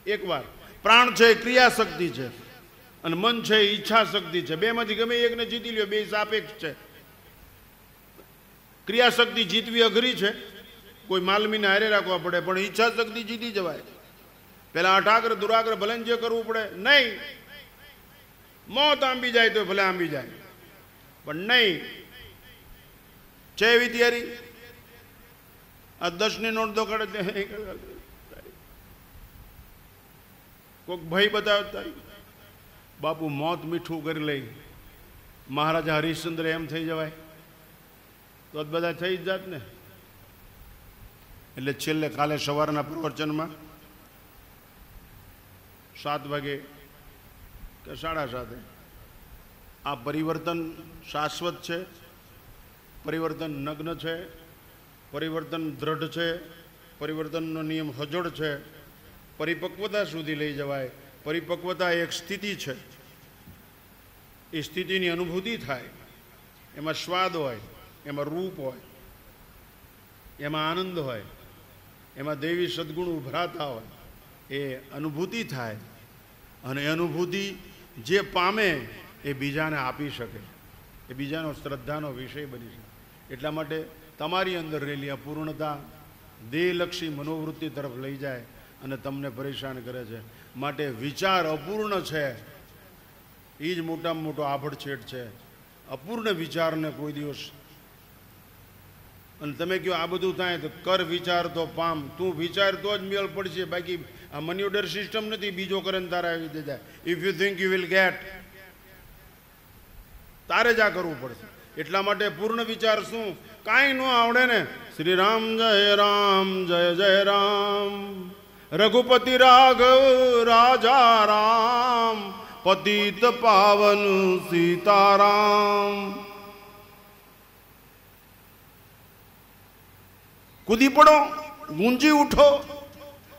એક વાર પ્રાણ છે એ ક્રિયાશક્તિ છે અને મન છે એ ઈચ્છા શક્તિ છે. બેમાંથી ગમે એકને જીતી લ્યો, બે સાપેક્ષ છે. ક્રિયાશક્તિ જીતવી અઘરી છે, કોઈ માલમીને હારે રાખવા પડે, પણ ઈચ્છા શક્તિ જીતી જવાય. પેલા અઠાગ્ર દુરાગ્ર ભલે જે કરવું પડે નહીં. મોત આંબી જાય તો ભલે આંબી જાય, પણ નહીં. છે એવી તૈયારી? આ 10ની નોટ તો કાઢે, કોઈક ભય બતાવે તારી બાપુ મોત મીઠું કરી લઈ. મહારાજા હરિશ્ચંદ્ર એમ થઈ જવાય તો બધા થઈ જ જાત ને. એટલે છેલ્લે કાલે સવારના પ્રવચનમાં 7 વાગે કે 7:30 આ પરિવર્તન શાશ્વત છે, પરિવર્તન નગ્ન છે, પરિવર્તન દ્રઢ છે, પરિવર્તનનો નિયમ હજોડ છે, પરિપક્વતા સુધી લઈ જવાય. પરિપક્વતા એક સ્થિતિ છે, એ સ્થિતિની અનુભૂતિ થાય, એમાં સ્વાદ હોય, એમાં રૂપ હોય, એમાં આનંદ હોય, એમાં દૈવી સદ્ગુણ ઉભરાતા હોય, એ અનુભૂતિ થાય. અને એ અનુભૂતિ જે પામે એ બીજાને આપી શકે, એ બીજાનો શ્રદ્ધાનો વિષય બની શકે. એટલા માટે તમારી અંદર રહેલી અપૂર્ણતા દેહલક્ષી મનોવૃત્તિ તરફ લઈ જાય અને તમને પરેશાન કરે છે. માટે વિચાર અપૂર્ણ છે એ જ મોટામાં મોટો આભડછેડ છે. અપૂર્ણ વિચારને કોઈ દિવસ, અને તમે કહો આ બધું થાય તો કર વિચાર તો પામ. તું વિચાર તો જ મેળ પડશે, બાકી આ મની ઓર્ડર સિસ્ટમ નથી બીજો કરે ને તારે આવી જાય. If you think you will get, તારે જ આ કરવું પડશે. એટલા માટે પૂર્ણ વિચાર શું? કાંઈ ન આવડે ને શ્રી રામ જય રામ જય જય રામ, રઘુપતિ રાઘવ રાજા રામ, પતિત પાવન સીતારામ. કૂદી પડો, ગુંજી ઉઠો,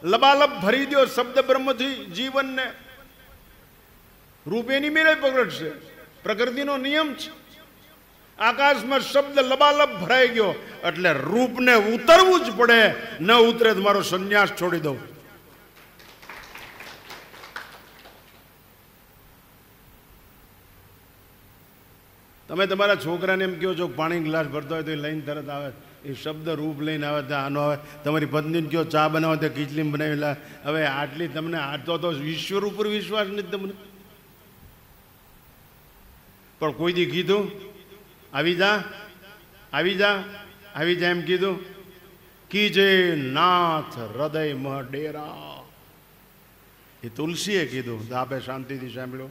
લબાલબ ભરી દો શબ્દ બ્રહ્મથી જીવનને. રૂપ એની મેળે પકડશે, પ્રકૃતિનો નિયમ છે. આકાશમાં શબ્દ લબાલબ ભરાઈ ગયો એટલે રૂપને ઉતરવું જ પડે. ન ઉતરે તો મારો સંન્યાસ છોડી દઉં. તમે તમારા છોકરાને એમ કહો છો પાણી ગ્લાસ ભરતો હોય તો એ લઈને તરત આવે, એ શબ્દ રૂપ લઈને આવે તો આનો આવે. તમારી પત્નીને કહો ચા બનાવો તો ખીચડીમાં બનાવેલા. હવે આટલી તમને આટલો તો ઈશ્વર ઉપર વિશ્વાસ નથી તમને. પણ કોઈ દી કીધું આવી જા આવી જા આવી જા એમ કીધું? કીજે નાથ હૃદય મહ ડેરા, એ તુલસીએ કીધું. તો આપે શાંતિથી સાંભળ્યો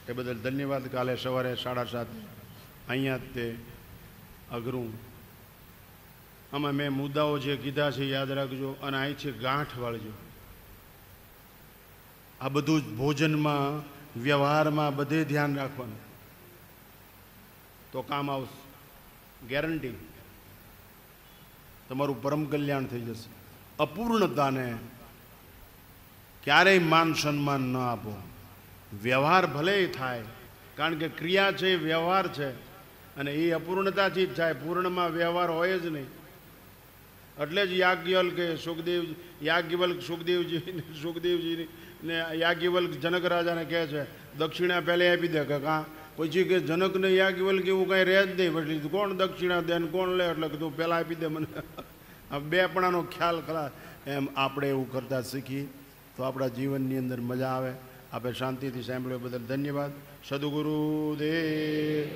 એ બદલ ધન્યવાદ. કાલે સવારે 7:30 અહીંયા જ તે અઘરું. આમાં મેં મુદ્દાઓ જે કીધા છે યાદ રાખજો, અને અહીંથી ગાંઠ વાળજો. આ બધું જ ભોજનમાં, વ્યવહારમાં બધે ધ્યાન રાખવાનું તો કામ આવશે. ગેરંટી. તમારું પરમ કલ્યાણ થઈ જશે. અપૂર્ણતાને ક્યારેય માન સન્માન ન આપો. વ્યવહાર ભલે થાય, કારણ કે ક્રિયા છે એ વ્યવહાર છે, અને એ અપૂર્ણતાથી જ થાય. પૂર્ણમાં વ્યવહાર હોય જ નહીં. એટલે જ યાજ્ઞવલ્ક સુખદેવજી ને યાજ્ઞવલ્ક જનક રાજાને કહે છે દક્ષિણા પહેલે આપી દે. કે કાં પછી કે જનકને યાજ્ઞવલ્ક એવું કાંઈ રહે જ નહીં. પછી કોણ દક્ષિણા દે ને કોણ લે, એટલે તું પહેલાં આપી દે મને. આ બેપણાનો ખ્યાલ ખરા. એમ આપણે એવું કરતા શીખીએ તો આપણા જીવનની અંદર મજા આવે. આપણે શાંતિથી સાંભળ્યો બદલ ધન્યવાદ. સદગુરુદેવ.